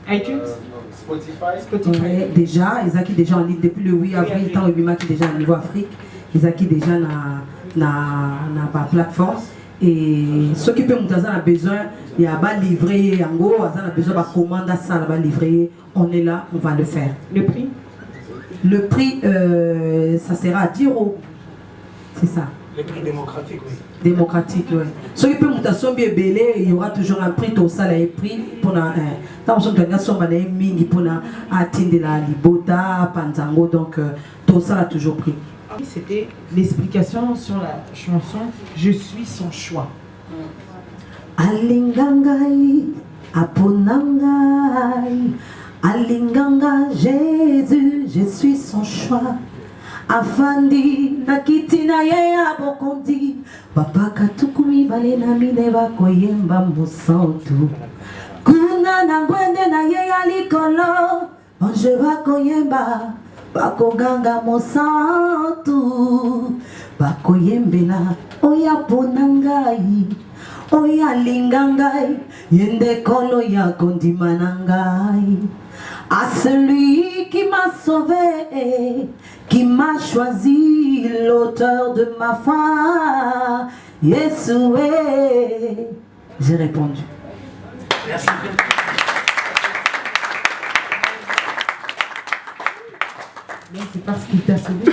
iTunes? Spotify. Ouais, déjà, ils sont déjà en ligne depuis le 8 avril, tant le qui est déjà au niveau Afrique, ils sont déjà dans la plateforme. Et ceux qui peuvent nous avoir besoin, il y a pas livré, en gros, on a besoin de commander ça, va livrer, on est là, on va le faire. Le prix? Le prix, ça sera à 10 €. C'est ça. Le prix démocratique, oui. Démocratique, oui. Ceux qui peuvent nous avoir bien belé, il y aura toujours un prix, tout ça, le prix pour la. Tant que nous avons un mingi pour atteindre la libota, panzango, donc tout ça a toujours pris. C'était l'explication sur la chanson Je suis son choix. Alingangai, aponangai, alinganga Jésus, je suis son choix. Afandi, nakitina ya bokondi, papa katukumi balena mine bakoyemba musantu. Kuna na gwende na ye ya likolo, bonje bakoyemba. Bakoganga mosantu bakoyembela oya ponangai oya lingangai yende kolo ya kondimanangai à celui qui m'a sauvé, qui m'a choisi, l'auteur de ma foi, Yeshua. J'ai répondu. Merci. C'est parce qu'il t'a sauvé.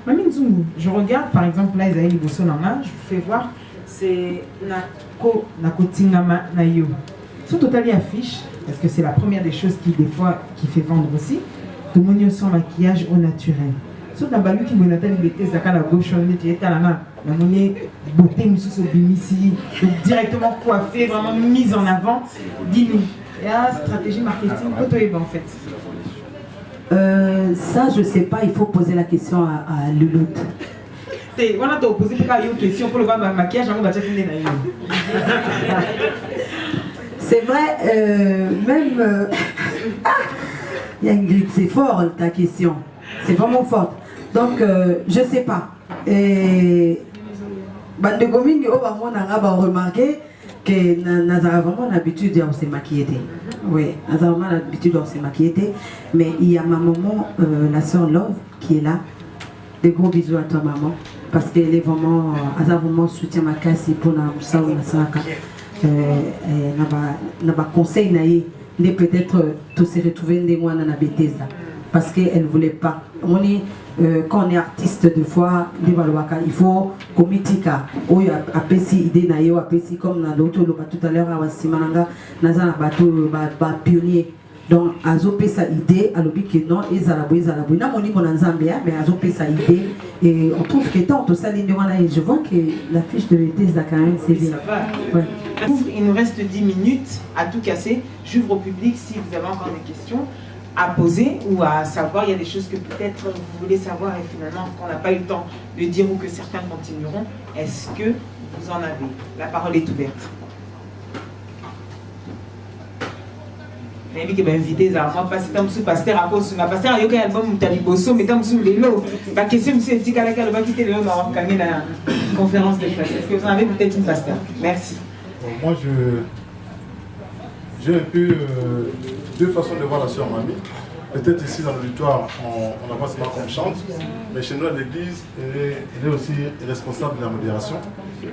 Mami Nzungu, je regarde par exemple là, Isaïe Bosonanga, je vous fais voir, c'est Nako Tingama Nayo. Son total affiche, parce que c'est la première des choses qui, des fois, qui fait vendre aussi, tout le monde sans maquillage au naturel. Sauf dans Balu qui me n'a pas liberté, ça quand la gauche, on est à la main, la monnaie, beauté, monsieur Sobimisi, donc directement coiffé, vraiment mise en avant. Dis-nous, il y a stratégie marketing, en fait. Ça, je sais pas, il faut poser la question à Louloute. On a posé une question pour le maquillage, on va checker. C'est vrai, même. Il y a Ingrid, c'est fort ta question. C'est vraiment fort. Donc, je sais pas. Et. Bande de communes, on a remarqué que nous avons vraiment l'habitude de se maquiller. Oui, nous avons l'habitude de se maquiller. Mais il y a ma maman, la soeur Love, qui est là. Des gros bisous à toi, maman. Parce qu'elle est vraiment. Elle a vraiment soutien ma casse pour la moussa ou la saraka. N'a pas conseil de peut-être tous se retrouver des mois dans la bêtise parce qu'elle ne voulait pas. Quand on est artiste de fois, il faut comitika ou apesi idée nayo apesi comme na l'autre tout à l'heure à Simananga naza bateau pionnier. Donc azope sa idée alobi que non ezalaboui na moni mon Zambia mais azope sa idée et on trouve que tant tout ça ligne et je vois que la fiche de l'été ça quand même c'est bien. Ouais. Il nous reste 10 minutes à tout casser. J'ouvre au public si vous avez encore des questions à poser ou à savoir. Il y a des choses que peut-être vous voulez savoir et finalement qu'on n'a pas eu le temps de dire ou que certains continueront. Est-ce que vous en avez? La parole est ouverte. Je vais inviter à moi passer comme sous pasteur à cause de ma pasteur à yoga album Taliboso mais comme sous les lots. Ma question monsieur dit qu'à laquelle va quitter le lot dans la conférence de presse. Est-ce que vous en avez peut-être une pasteur? Merci. Bon, moi j'ai un peu deux façons de voir la sœur Mamie. Peut-être ici dans l'auditoire on la voit seulement comme chante, mais chez nous à l'église elle est aussi responsable de la modération.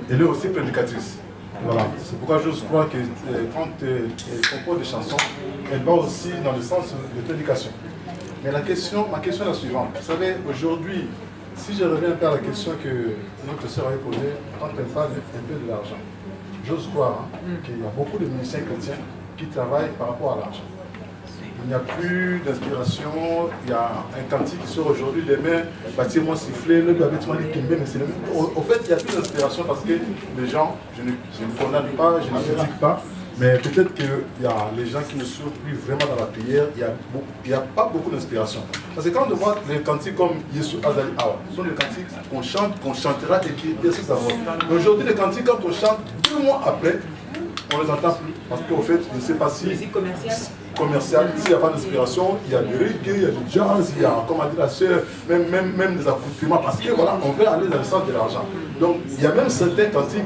Elle est aussi prédicatrice. Voilà, c'est pourquoi je crois que quand elle compose des chansons, elle va aussi dans le sens de prédication. Mais ma question est la suivante. Vous savez, aujourd'hui, si je reviens un peu à la question que notre sœur avait posée, quand elle parle un peu de l'argent, j'ose croire qu'il y a beaucoup de musiciens chrétiens qui travaillent par rapport à l'argent. Il n'y a plus d'inspiration, il y a un cantique qui sort aujourd'hui, demain, bâtiment sifflé, le bâtiment dit qu'il mais c'est le même. Au fait, il n'y a plus d'inspiration parce que les gens, je ne condamne pas, je ne critique pas, mais peut-être qu'il y a les gens qui ne sont plus vraiment dans la prière, il n'y a pas beaucoup d'inspiration. Parce que quand on voit les cantiques comme Yesu Azali Awa, ce sont des cantiques qu'on chante, qu'on chantera et qui est sur sa voix. Aujourd'hui, les cantiques, quand on chante, 2 mois après, on les entend plus. Parce qu'au fait, je ne sais pas si... Musique commerciale. S'il n'y a pas d'inspiration, il y a du reggae, il y a du jazz, il y a, comme a dit la sœur, même des accoutrements, parce que voilà, on veut aller dans le sens de l'argent. Donc il y a même certains cantiques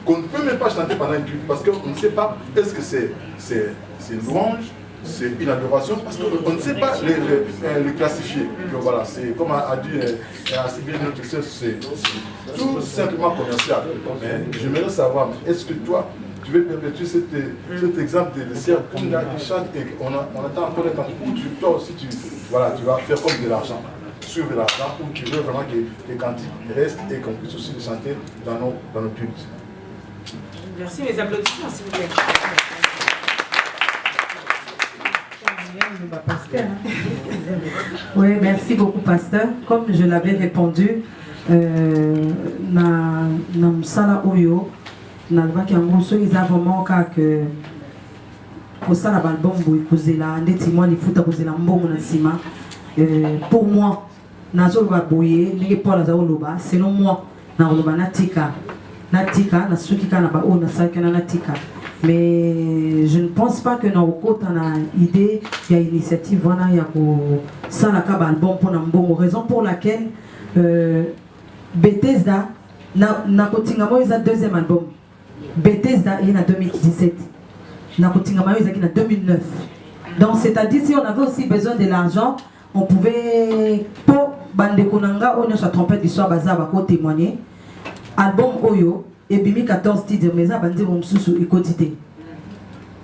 qu'on ne peut même pas chanter pendant une culte, parce qu'on ne sait pas est-ce que c'est une louange, c'est une adoration, parce qu'on ne sait pas le classifier. Donc voilà, c'est comme a dit assez bien notre sœur, c'est tout simplement commercial. Mais j'aimerais savoir, est-ce que toi, tu veux perpétuer cet exemple de Sœur Kunga qui chante et on attend encore un temps où toi aussi tu vas faire comme de l'argent, sur de l'argent, où tu veux vraiment que les cantiques restent et qu'on puisse aussi les chanter dans nos cultes. Merci, mes applaudissements s'il vous plaît. Oui, merci beaucoup, pasteur. Comme je l'avais répondu, na msala oyo nalobaki yango soki eza vraiment kaka kosala balbum boye kozela ndeti mwa lifuta kozela mbongo na nsima pour moi nazoloba boye ndenge paul aza koloba selon moi nakoloba natika nasuki kaka na baoyo nasalaki na natika. Mais je ne pense pas que nakokota na idée ya initiative wana ya kosalaka balbum mpona mbongo, raison pour laquelle Bethesda nakotingama eza deuxième album. Bethesda est en 2017. Nakotingama est en 2009. Donc c'est-à-dire si on avait aussi besoin de l'argent, on pouvait pour bandekonanga on a trompette d'histoire bazaba ko témoigner. Album Oyo et bimi 14 titres mais ça bandi mon sous écotité.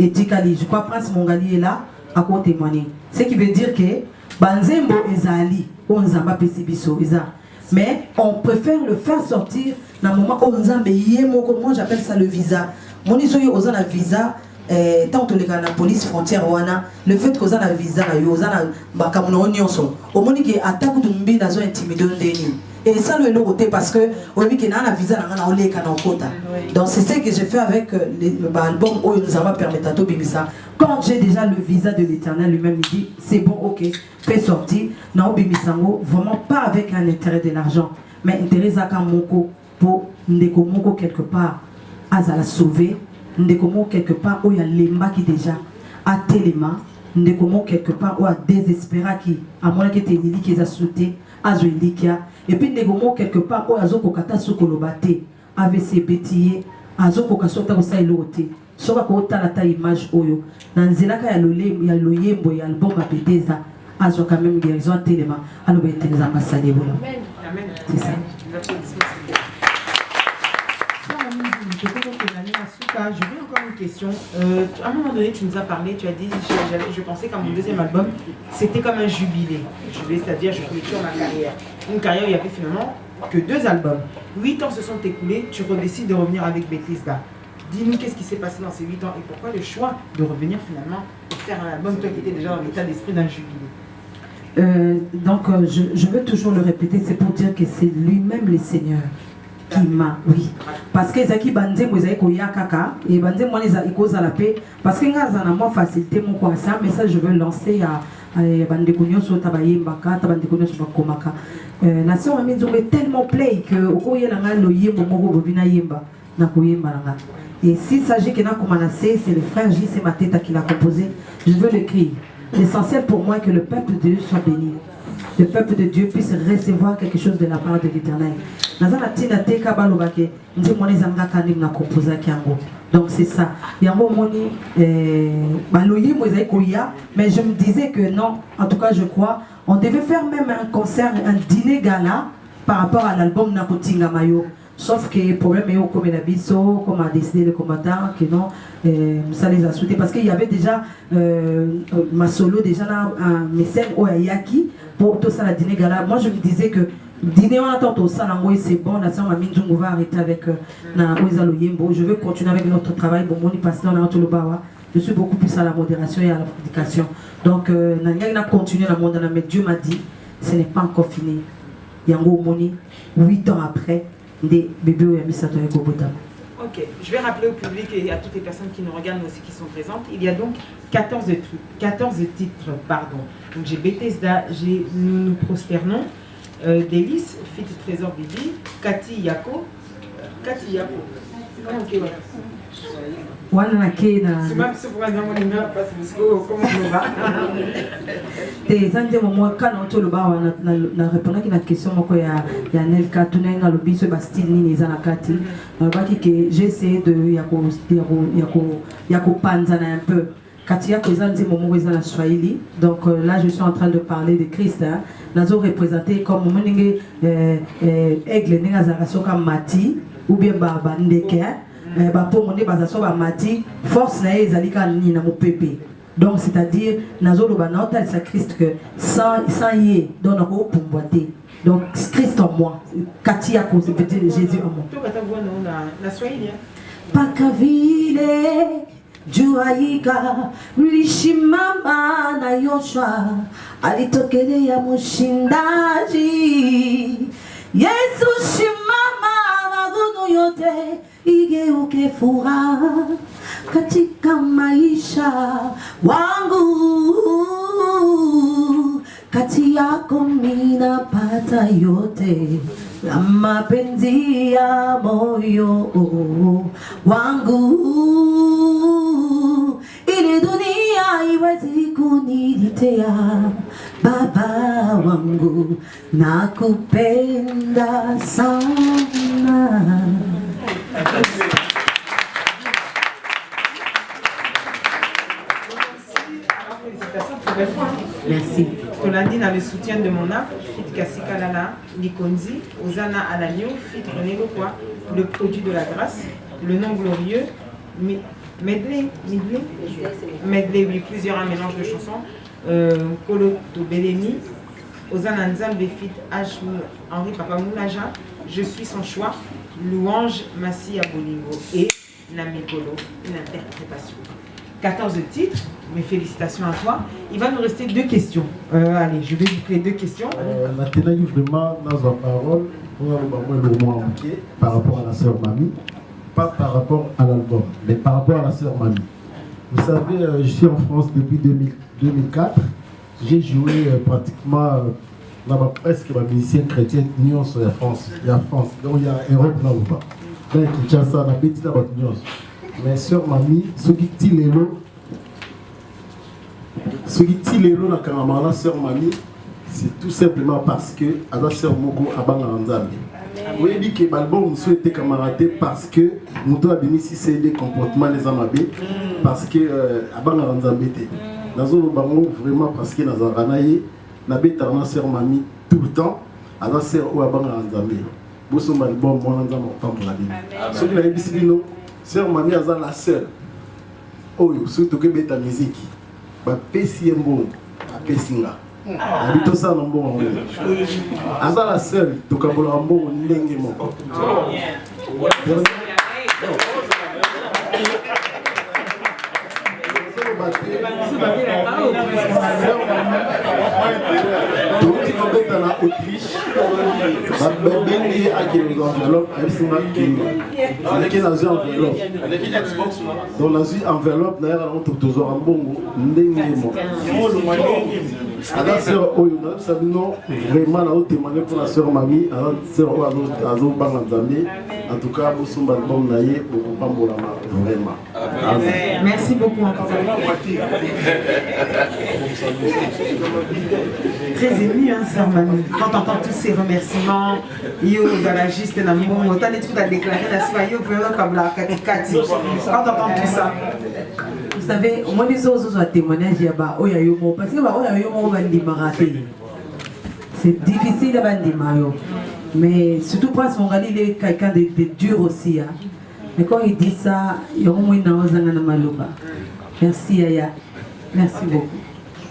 Et Tikali, je crois Prince Mongali est là à ko témoigner. Ce qui veut dire que banzembo ezali on zamba pesibiso eza. Mais on préfère le faire sortir dans le moment où on a moi j'appelle ça le visa. Mon isoyo on a visa tant que les gars la police frontière wana le fait qu'on a visa yo on a bakamuno nyonso. Au moment qui attaque de mbi dans un intimidé ndeni. Et ça le côté parce que au moment qui na visa na on les canons quota. Donc c'est ce que j'ai fait avec l'album où nous avons permis à Bimisa. Quand j'ai déjà le visa de l'Éternel lui-même il dit c'est bon ok fait sortir na Bimisango vraiment pas avec un intérêt de l'argent mais intérêt zaka moko pour ndeko moko quelque part azala sauver ndeko moko quelque part où il y a lemba qui déjà a téléma ndeko moko quelque part où a désespéra qui à moins que ténili qui a sauté azoelikia et puis ndeko moko quelque part où azoko kata sokolobate avec ses bêtiers azoko kasota ko sa elote soka ko tala ta image oyo na nzelaka ya loyembo ya album a Bethesda azo quand même guérison à téléma alors ben les ambassadeurs voilà. Amen. C'est ça. Je veux encore une question. À un moment donné, tu nous as parlé, tu as dit, je pensais qu'à mon deuxième album, c'était comme un jubilé. C'est-à-dire, je clôture ma carrière. Une carrière où il y avait finalement que 2 albums. 8 ans se sont écoulés, tu redécides de revenir avec Bethesda. Dis-nous qu'est-ce qui s'est passé dans ces 8 ans et pourquoi le choix de revenir finalement et faire un album, toi qui étais déjà dans l'état d'esprit d'un jubilé. Je veux toujours le répéter, c'est pour dire que c'est lui-même le Seigneur qui m'a, oui. Parce que Zaki Bandé, vous avez koya kaka, et Bandé, moi, les aïkos à la paix, parce que n'a pas moi facilité mon quoi ça, mais ça je veux lancer à Bandé Kounyo sur Tabaye Mbaka, Tabandé Kounyo sur Bakomaka. La sœur Amine Zomé tellement play que au koya langa lo yembo mogo bobina yemba, na koyemba langa. Et s'il s'agit qu'il y a commencé, c'est le frère J. C'est Mateta qui l'a composé, je veux le crier. L'essentiel pour moi est que le peuple de Dieu soit béni. Le peuple de Dieu puisse recevoir quelque chose de la part de l'Éternel. Donc c'est ça. Mais je me disais que non, en tout cas je crois, on devait faire même un concert, un dîner gala par rapport à l'album Nakotinga Mayo. Sauf que le problème est au Komenabiso, comme a décidé le combattant, que non, ça les a souhaités. Parce qu'il y avait déjà ma solo, déjà un mécène Oyaki pour tout ça, la dîner gala. Moi je me disais que dîner on attend tout ça, c'est bon, la sœur Mamine Djungo va arrêter avec Oizalo Yembo. Je veux continuer avec notre travail. Bon, mon pasteur, on a tout le bawa. Je suis beaucoup plus à la modération et à la prédication. Donc, on a continué dans le monde, mais Dieu m'a dit, ce n'est pas encore fini. Yango Moni, 8 ans après, des bébés ont mis ça dans le Gobotam. Ok, je vais rappeler au public et à toutes les personnes qui nous regardent mais aussi qui sont présentes. Il y a donc 14 titres. Donc j'ai Bethesda, j'ai Nous nous prosternons, Délice, Fit Trésor Bibi, Cathy Yako. Ok, voilà. wana ke na eza nde momo kana otoloba wana na répondaki na question moko ya Nelka tunenga lobi so bastyle nini eza na kati nalobaki ke j'ai essayé de ya kopanzana un peu kati yako eza nde momo eza na Swahili donc là je suis en train de parler de Christ nazo représenter comme momo ndenge aigle ndenge azalaka soka mati ou bien ndeke bapomo nde baza so bamati force na ye ezali kaka nini na mopepe donc c'est-à-dire nazoloba naotalisa Christ que sans ye donc nakopumbwa te donc Christ en moi kati yako c'est Jésus en moi pakavile juaika mlishimama na Yoshua alitokelea mshindaji Yesu shimama magumu yote igeuke furaha katika maisha wangu kati yako minapata yote na mapenzi ya moyo wangu ili dunia iwezi kunilitea baba wangu nakupenda sana. Merci. Tolandi dans le soutien de mon âme, fit Kassika Lala, Likonzi, Ozana Alanio, fit René Lokwa, le produit de la grâce, le nom glorieux, Medley, oui, plusieurs mélanges de chansons, Kolo Tobelemi, Ozana Nzambe, fit H. Henri Papa Moulaja, Je suis son choix, Louange Massi Abolingo et Namikolo, une interprétation. 14 titres, mes félicitations à toi. Il va nous rester 2 questions. Allez, je vais vous créer 2 questions. Maintenant, vraiment, dans la parole, par rapport à la sœur Mamie, pas par rapport à l'album, mais par rapport à la sœur Mamie. Vous savez, je suis en France depuis 2004. J'ai joué pratiquement presque ma musicien chrétienne Union sur la France. Il y a France, donc il y a Europe là ou pas. Là, il y a ça, la petite Union. Mais sœur Mamie, ce qui dit les lots, la caramara, sœur Mamie, c'est tout simplement parce que la sœur Mogo a banga Nzambe. Vous avez dit que l'album souhaitait camarader parce que nous avons béni si c'est des comportements des amabés, parce que a banga Nzambe. Nous avons vraiment parce que nous avons ranaye, nous avons sœur Mamie tout le temps, à la sœur ou a banga Nzambe. Vous avez l'album, moi nous avons pas pour la vie. Ce qui est difficile, sœur Mamie a la seule. Oh, surtout que ta musique. Ba pesi embo, a pesinga. Habito ça na mbongo. Aza la seule to kabola mbongo ndenge moko. Dans la vie enveloppe, d'ailleurs, on trouve toujours un bon la sœur Oyo, vraiment la haute témoignage pour la sœur Mamie, la sœur Oyo, en tout cas, vous sommes bon naïe, beaucoup pas pour la vraiment. Merci beaucoup encore. Très ému, hein, sœur Mamie. Quand on entend tous ces remerciements, yo dans la juste dans mon autant de trucs à déclarer, yo comme la katikati. Quand on entend tout ça. Vous savez, au moins les autres témoignages, parce que c'est difficile à dire, mais surtout pour son gars, il est quelqu'un de dur aussi. Hein. Mais quand il dit ça, il y a au moins une malouba. Merci Aya, merci beaucoup.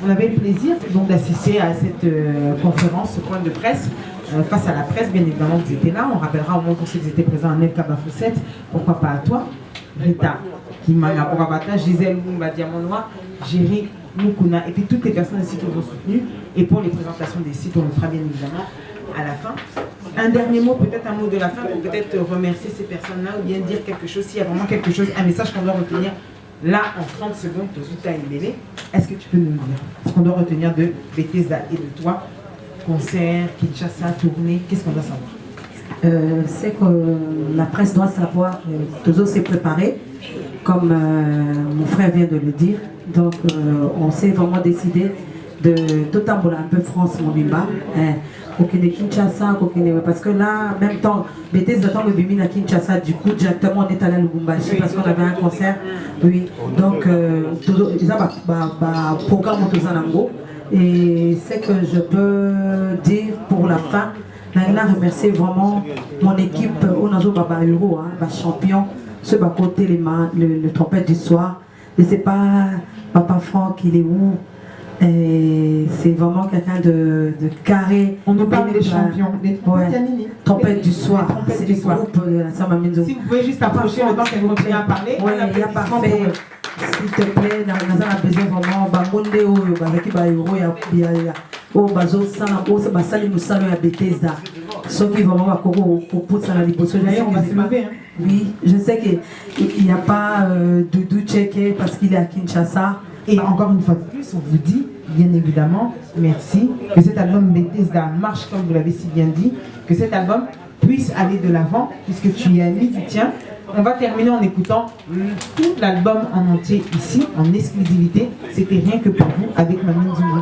On avait le plaisir donc d'assister à cette conférence, ce point de presse. Face à la presse, bien évidemment, vous étiez là. On rappellera au moins pour ceux qui étaient présents à Nelka Bafoussette. Pourquoi pas à toi, Rita Kimanga Pourabata, Gisèle Mumba Diamonois, Géry Mukuna, et puis toutes les personnes ici qui nous ont soutenus. Et pour les présentations des sites, on le fera bien évidemment à la fin. Un dernier mot, peut-être un mot de la fin pour peut-être remercier ces personnes-là ou bien dire quelque chose, s'il y a vraiment quelque chose, un message qu'on doit retenir là en 30 secondes, est-ce que tu peux nous dire ce qu'on doit retenir de Bethesda et de toi? Concert, Kinshasa, tournée, qu'est-ce qu'on doit savoir? C'est que la presse doit savoir que Tozo s'est préparé. comme mon frère vient de le dire. Donc on s'est vraiment décidé de tambola un peu France Mobimba. Kokine Kinshasa, parce que là, en même temps, BTS attend le Bimi à Kinshasa, du coup directement on est allé à Lubumbashi parce qu'on avait un concert. Oui, donc ils ont un programme au Tozanango. Et c'est que je peux dire pour la fin, je remercie vraiment mon équipe, Onazo Baba Euro, champion, ce côté le trompette du soir. Je ne sais pas, Papa Franck, il est où? C'est vraiment quelqu'un de carré. On nous parle des champions, des trompette du soir, c'est du groupe de la sœur Maminzo. Si vous pouvez juste approcher le temps qu'elle continue à parler. Oui, il y a parfait. S'il te plaît, on a besoin vraiment de Euro, ceux qui vraiment va on va se lever. Oui, je sais qu'il n'y a pas Doudou Tchéké parce qu'il est à Kinshasa. Et encore une fois de plus, on vous dit, bien évidemment, merci, que cet album Bethesda marche comme vous l'avez si bien dit, que cet album puisse aller de l'avant, puisque tu y es musicien. On va terminer en écoutant tout l'album en entier ici, en exclusivité. C'était rien que pour vous, avec Mamine Zungu.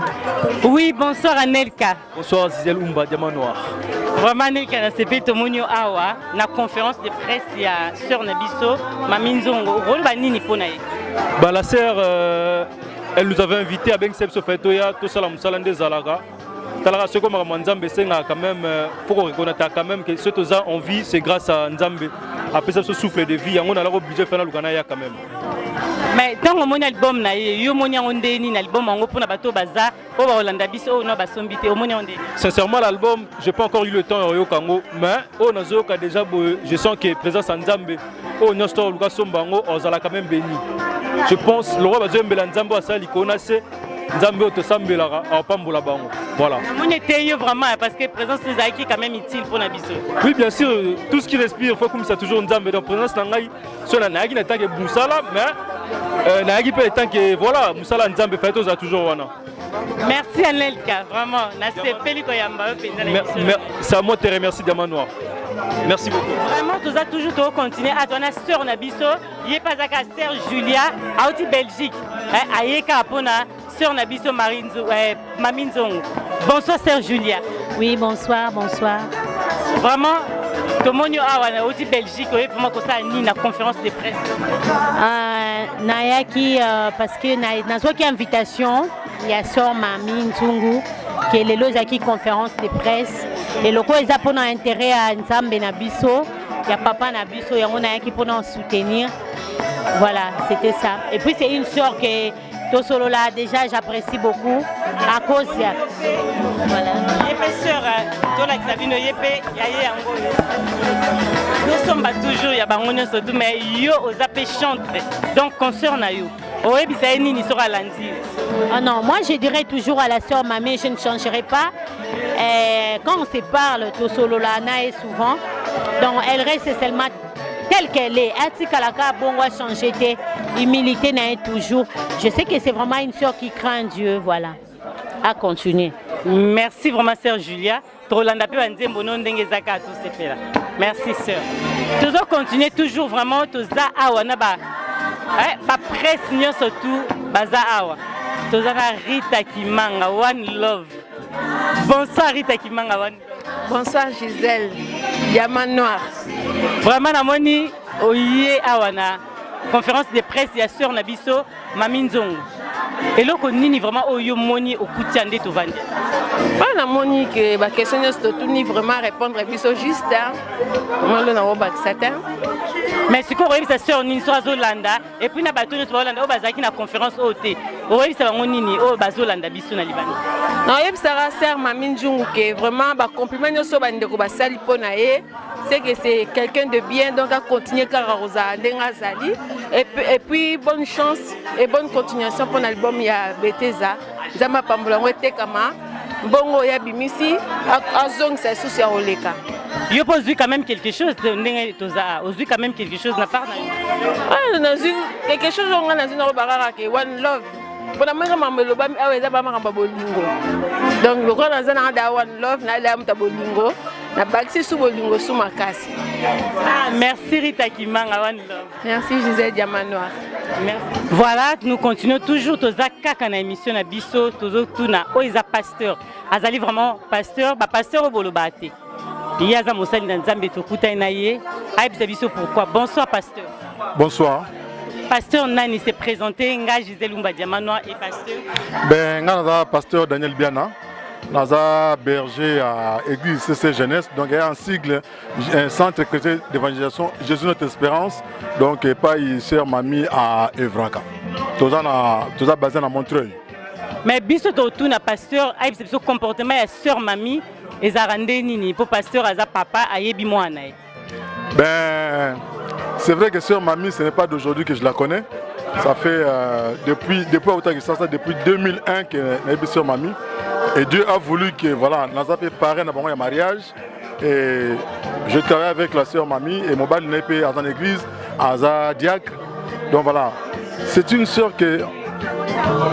Oui, bonsoir Anelka. Bonsoir Zizel Umba, Diamant Noir. Vraiment Anelka, na sepe tomonio awa, na conférence de presse, il y a Sœur Nabiso, Mamine Zungu. Rôle banini ponaye. Bah, la sœur, elle nous avait invité à Bengsep Sofetoya, tout ça la Moussalande Zalaga. Talara, ce comme Nzambe, c'est quand même, faut qu'on reconnaisse quand même que ce que nous avons en vie, c'est grâce à Nzambe. Après ça, ce souffle de vie, on a obligé de faire le Ganaya quand même. Mais dans mon album, album sincèrement, l'album, je n'ai pas encore eu le temps au Congo, mais déjà, je sens que présence en Nzambe, au Nostor Lucas Sombango, on a quand même béni. Je pense le roi va dire Nzambe à ça, il connaît Nzambe Otosambelara, à Pambola Bango. Voilà. On était vraiment parce que présence des Aïki quand même utile pour Nabiso. Oui, bien sûr, tout ce qui respire, il faut comme ça toujours Nzambe. Donc, présence Nangaï, sur la Nagi n'a pas que Moussala, mais Nagi peut être que voilà, Moussala Nzambe fait tous à toujours. Merci Anelka, vraiment. C'est à moi de te remercier, Diamant Noir. Merci beaucoup. Vraiment, tu as toujours continué à ton sœur Nabiso, il est pas à Sœur Julia, à Belgique, à Yeka Apona, sœur Nabiso Maminzong. Bonsoir Sœur Julia. Oui, bonsoir, bonsoir. Vraiment, tout le monde est Belgique, vraiment comme ça, ni la conférence de presse. Nayaki, parce que dans une invitation, il y a Sœur Maminzongu, qui est le conférence de presse. Les locaux, ils ont intérêt à Nzambe Nabiso, il y a Papa Nabiso, il y a un qui peut nous soutenir. Voilà, c'était ça. Et puis c'est une sœur que tout solo là, déjà j'apprécie beaucoup à cause de... Voilà. Nous sommes toujours, il y a Bangonia surtout, mais yo aux appels chantent. Donc concerne à yo. Oui, puis ça est ni sur lundi. Ah non, moi je dirais toujours à la sœur Mamé, je ne changerai pas. Quand on se parle, tout solo là, na est souvent. Donc elle reste seulement telle qu'elle est. Atikalaka bon va changer, humilité n'a toujours. Je sais que c'est vraiment une sœur qui craint Dieu, voilà. À continuer. Merci vraiment sœur Julia. Merci sœur. Toujours continuer toujours vraiment tout ça awana ba. Ba presse surtout baza awa. Tozana Rita Kimanga One Love. Bonsoir Rita Kimanga One. Bonsoir Gisèle. Diamant Noir. Vraiment namoni oye awana. Conférence de presse ya sœur Nabiso Maminzongo. Et là, on est vraiment au Yomoni au Koutiandé tout vendre. Pas la moni que la question est de vraiment répondre à biso juste. Moi, le n'ai pas certain. Mais ce qu'on a vu, c'est sur une histoire Zolanda. Et puis, on a battu une Zolanda au Bazaki na conférence OT. On a vu c'est un nini au Bazolanda biso na Liban. Non, il y a sœur Mamine Djungu que vraiment ba compliment nous sur bande ko basali ponae. C'est que c'est quelqu'un de bien donc à continuer Kararosa Ndengazali et puis bonne chance et bonne continuation pour l'album ya Bethesda. Zama Pambola ngwete kama bongo ya bimisi azong sa sous ya oleka. Il pose quand même quelque chose de toza, aujourd'hui quand même quelque chose na part ah dans une quelque chose on a dans une robarara que one love. Pour la mère maman le bam awe za ba mama bolingo. Donc le grand dans un one love na la mta bolingo. na bakisi su bolingo su makasi. Ah, merci Rita Kimanga, one love. Merci Gisèle Diamanoir. Merci. Voilà, nous continuons toujours toza kaka na émission na biso tozo tuna oiza pasteur. Azali vraiment pasteur, ba pasteur obolobate. Yaza mosali na nzambe tokuta na ye. Aibisa biso pourquoi. Bonsoir pasteur. Bonsoir. Pasteur Nani s'est présenté, nga Gisèle Lumba Diamanoir et pasteur. Ben nga pasteur Daniel Biana. Naza berger à Église CC Jeunesse, donc il y a un sigle, un centre chrétien d'évangélisation Jésus notre espérance, donc et pas sœur mamie à Evraka. Tout ça basé à Montreuil. Mais biso tout na pasteur a ce comportement ya sœur mamie et zarande nini pour pasteur aza papa ayebi mwana. Ben c'est vrai que sœur mamie ce n'est pas d'aujourd'hui que je la connais. Ça fait depuis 2001 que je suis sœur mamie. Et Dieu a voulu que voilà, nous avons préparé un mariage et je travaille avec la sœur mamie et mon bal n'est pas dans l'église, à diacre. Donc voilà, c'est une sœur que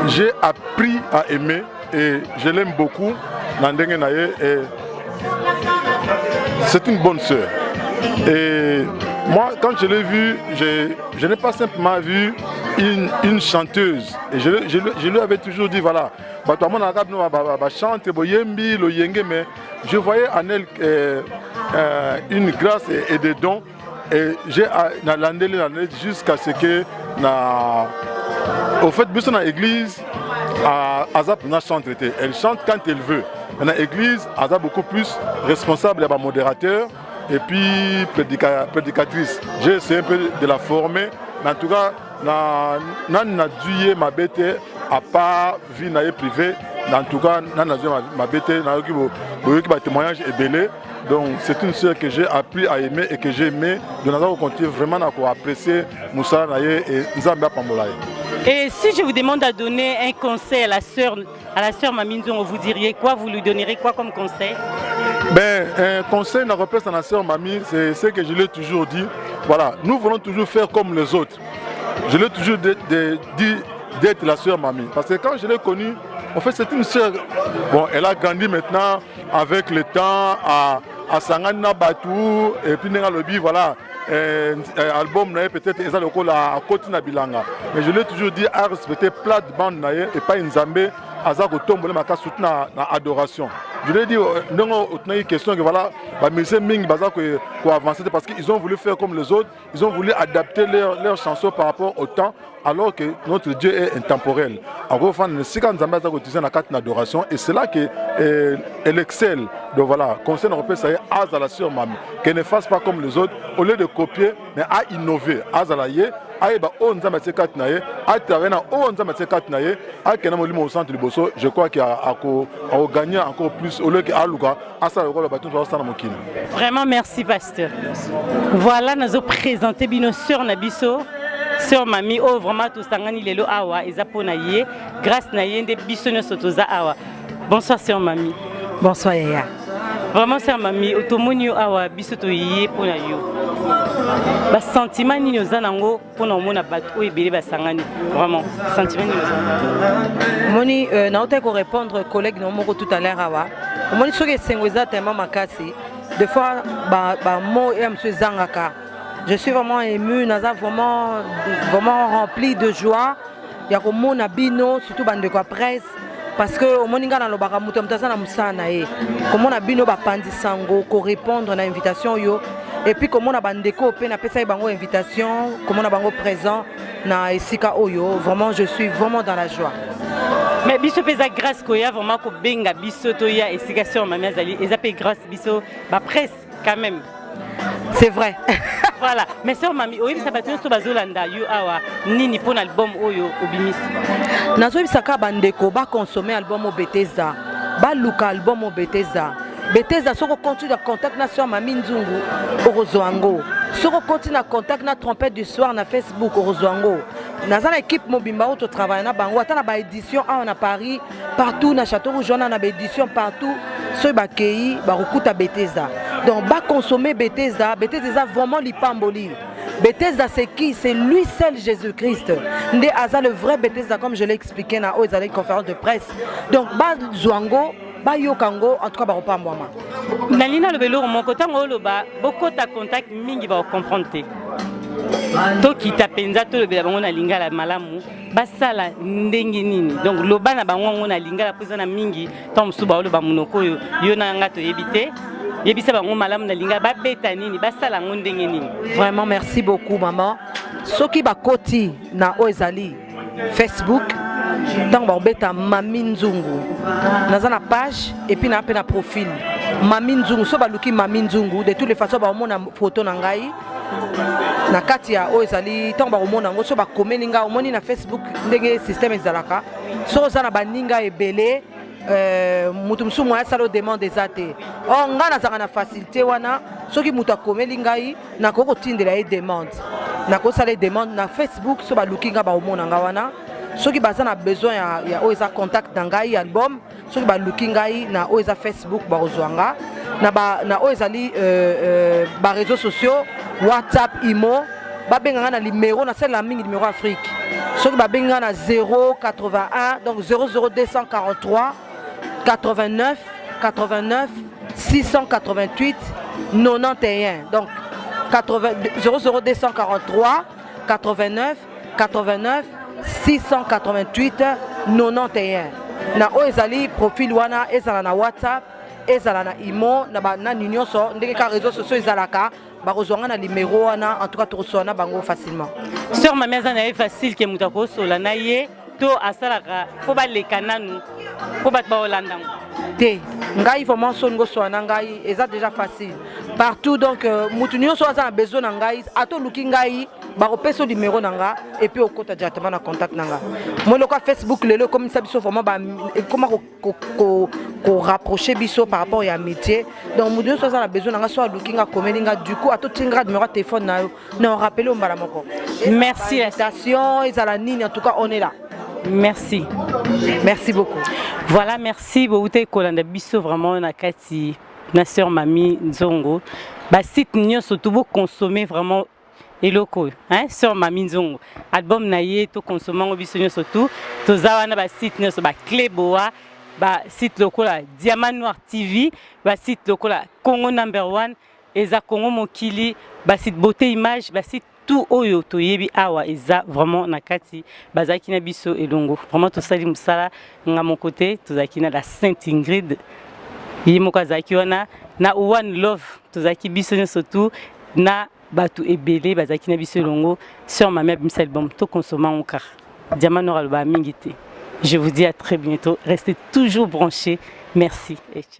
j'ai appris à aimer et je l'aime beaucoup. C'est une bonne sœur. Et moi, quand je l'ai vue, je n'ai pas simplement vu une chanteuse. Et je lui avais toujours dit, voilà, mais je voyais en elle une grâce et des dons. Et j'ai jusqu'à ce que, au fait, dans l'église, elle chante quand elle veut. Dans l'église, elle est beaucoup plus responsable, elle est modérateur. Et puis prédicatrice. J'ai essayé un peu de la former, mais en tout cas, n'a dû ma bête à part vie privée. En tout cas, ma bête n'a témoignage est belé. Donc c'est une sœur que j'ai appris à aimer et que j'ai aimé. Donc nous avons continué vraiment à apprécier Moussa Naye et Nzamba Pambolaye. Et si je vous demande à donner un conseil à la sœur Mamie Nzongo, vous diriez quoi? Vous lui donnerez quoi comme conseil? Ben, un conseil n'a repère à la sœur Mamie, c'est ce que je l'ai toujours dit. Voilà, nous voulons toujours faire comme les autres. Je l'ai toujours dit d'être la sœur Mamie. Parce que quand je l'ai connue, en fait c'est une sœur. Bon, elle a grandi maintenant avec le temps à Sangana Batou et puis Nenga voilà. Album peut-être à côté de Bilanga. Mais je l'ai toujours dit à respecter plate-bande et pas une zambé à tomber ma soutenir adoration. Je lui ai dit non une question que voilà Ming pour avancer parce qu'ils ont voulu faire comme les autres, ils ont voulu adapter leurs chansons par rapport au temps alors que notre Dieu est intemporel. Alors si quand Zambé a la carte d'adoration et c'est là qu'elle excelle. Donc voilà, conseil européen ça y est à la sœur Mamie qu'elle ne fasse pas comme les autres au lieu de copier mais à innover. À Zalaye je crois qu'il a gagné encore plus au lieu qu'à Luga. Vraiment merci pasteur. Voilà, nous avons présenté nos sœurs Nabiso, sœur Mamie, oh vraiment tout ça lelo awa ezaponaye grâce na yende biso no sotoza awa. Bonsoir sœur Mamie. Bonsoir Yaya. Vraiment sœur Mamie, otomonio awa biso to yé pona yo. Ba sentiment ni noza nango pona mona bato ebele basangani. Vraiment sentiment ni noza. Moni na ote ko répondre collègue no moko tout à l'heure awa. Moni soki sengoza tellement makasi. Des fois ba mot et monsieur Zangaka. Je suis vraiment ému, naza vraiment rempli de joie. Ya ko mona bino surtout bande ko presse. Parce que au moninga na lobaka muto mutaza na musana e. Comment na bino ba pandi sango ko répondre na invitation yo et puis comment na bandeko pe na pesa bango invitation, comment na bango présent na esika oyo. Vraiment je suis vraiment dans la joie. Mais biso pesa grâce ko ya vraiment ko benga biso to ya esika sur Mamie Azali ezape grâce biso ba presse quand même. C'est vrai. Voilà, mais sœur Mamie, oui, ça va être bazolanda yo awa nini pour l'album oyo obimisi. Nazo bisaka bandeko ba consommer album au Bethesda, ba luka album au Bethesda. Bethesda soko continue à contact na sœur Mamie Nzungu Orozoango. Soko continue à contact na trompette du soir na Facebook Orozoango. Naza na équipe mobimba où tu travailles na bango ata na ba édition à Paris, partout na Château Rouge on a ba édition partout. Ceux ba kei ba rukuta Bethesda. Donc ba consommer Bethesda, Bethesda vraiment lipamboli. Bethesda c'est qui? C'est lui seul Jésus-Christ. Ndé Aza le vrai Bethesda comme je l'ai expliqué na aux conférence de presse. Donc ba Zwango bayokango en tout cas bakopambwama. Nalina lobelo moko tango loba beaucoup ta contact mingi ba comprendre te. To kita penza to lobela bango na lingala malamu basala ndenge nini. Donc loba na bango na lingala pozana mingi tant suba loba munoko yo na ngato yebite. Yebisa bango malamu na lingala ba beta nini basala ngo ndenge nini. Vraiment merci beaucoup maman. Soki bakoti na Oezali Facebook donc beta Mami Nzungu naza na page et puis na pe na profil Mami Nzungu so baluki Mami Nzungu de toutes les façons ba mona photo na ngai na kati ya Oezali tant ba mona ngo so ba komeli nga omoni na Facebook ndenge système ezalaka so za na baninga ebele mutu musu moya salo demande ezate o nga nazanga na facilité wana soki mutu akomeli ngai na koko tindela e demande na ko sala demande na Facebook so baluki nga ba omona nga wana soki baza na besoin ya oza contact na ngai album soki baluki ngai na oza Facebook bakozwanga na ozali ba réseaux sociaux WhatsApp Imo babenga na numéro na celle la mingi numéro Afrique soki babenga na 081 donc 00243 89 89 688 91 donc 00243 89 89 688 91 na Oezali profil wana ezala na WhatsApp ezala na Imo na nyonso ndenge ka réseaux sociaux ezalaka bakozwanga na numéro wana en tout cas tokosoana bango facilement. Sur ma maison na facile ke mutako sola na ye to asalaka fo ba lekananu fo ba Hollande te ngai vraiment son go soana ngai eza déjà facile partout donc mutu nyonso aza na besoin na ngai ato luki ngai bakopesa numéro nanga et puis okota directement na contact nanga moi le cas Facebook lelo comme ça biso vraiment ba comment ko rapprocher biso par rapport à métier donc mutu nyonso aza na besoin nanga so luki nga komeli nga du coup ato tingra numéro de téléphone na yo na rappeler mbala moko. Merci la station ezala nini en tout cas on est là. Merci. Merci beaucoup. Voilà, merci beaucoup. Kolanda biso vraiment na kati na sœur Mami Nzongo. Ba site nyo surtout vous consommer vraiment eloko hein sœur Mami Nzongo. Album na ye to consommer ngo biso nyo surtout to zawana ba site nyo so ba Cleboa ba site lokola Diamant Noir TV, ba site lokola Congo #1 eza Congo Mokili, ba site Beauté Image, ba site tout oyo to yebi awa eza vraiment na kati bazaki na biso elongo vraiment to sali musala nga mon côté to zaki na la Sainte Ingrid yimo kazaki wana na One Love to zaki biso surtout na batu ebele bazaki na biso elongo sur ma mère bimsa album to consommer encore Diamant Noir ba mingité. Je vous dis à très bientôt, restez toujours branchés, merci et ciao.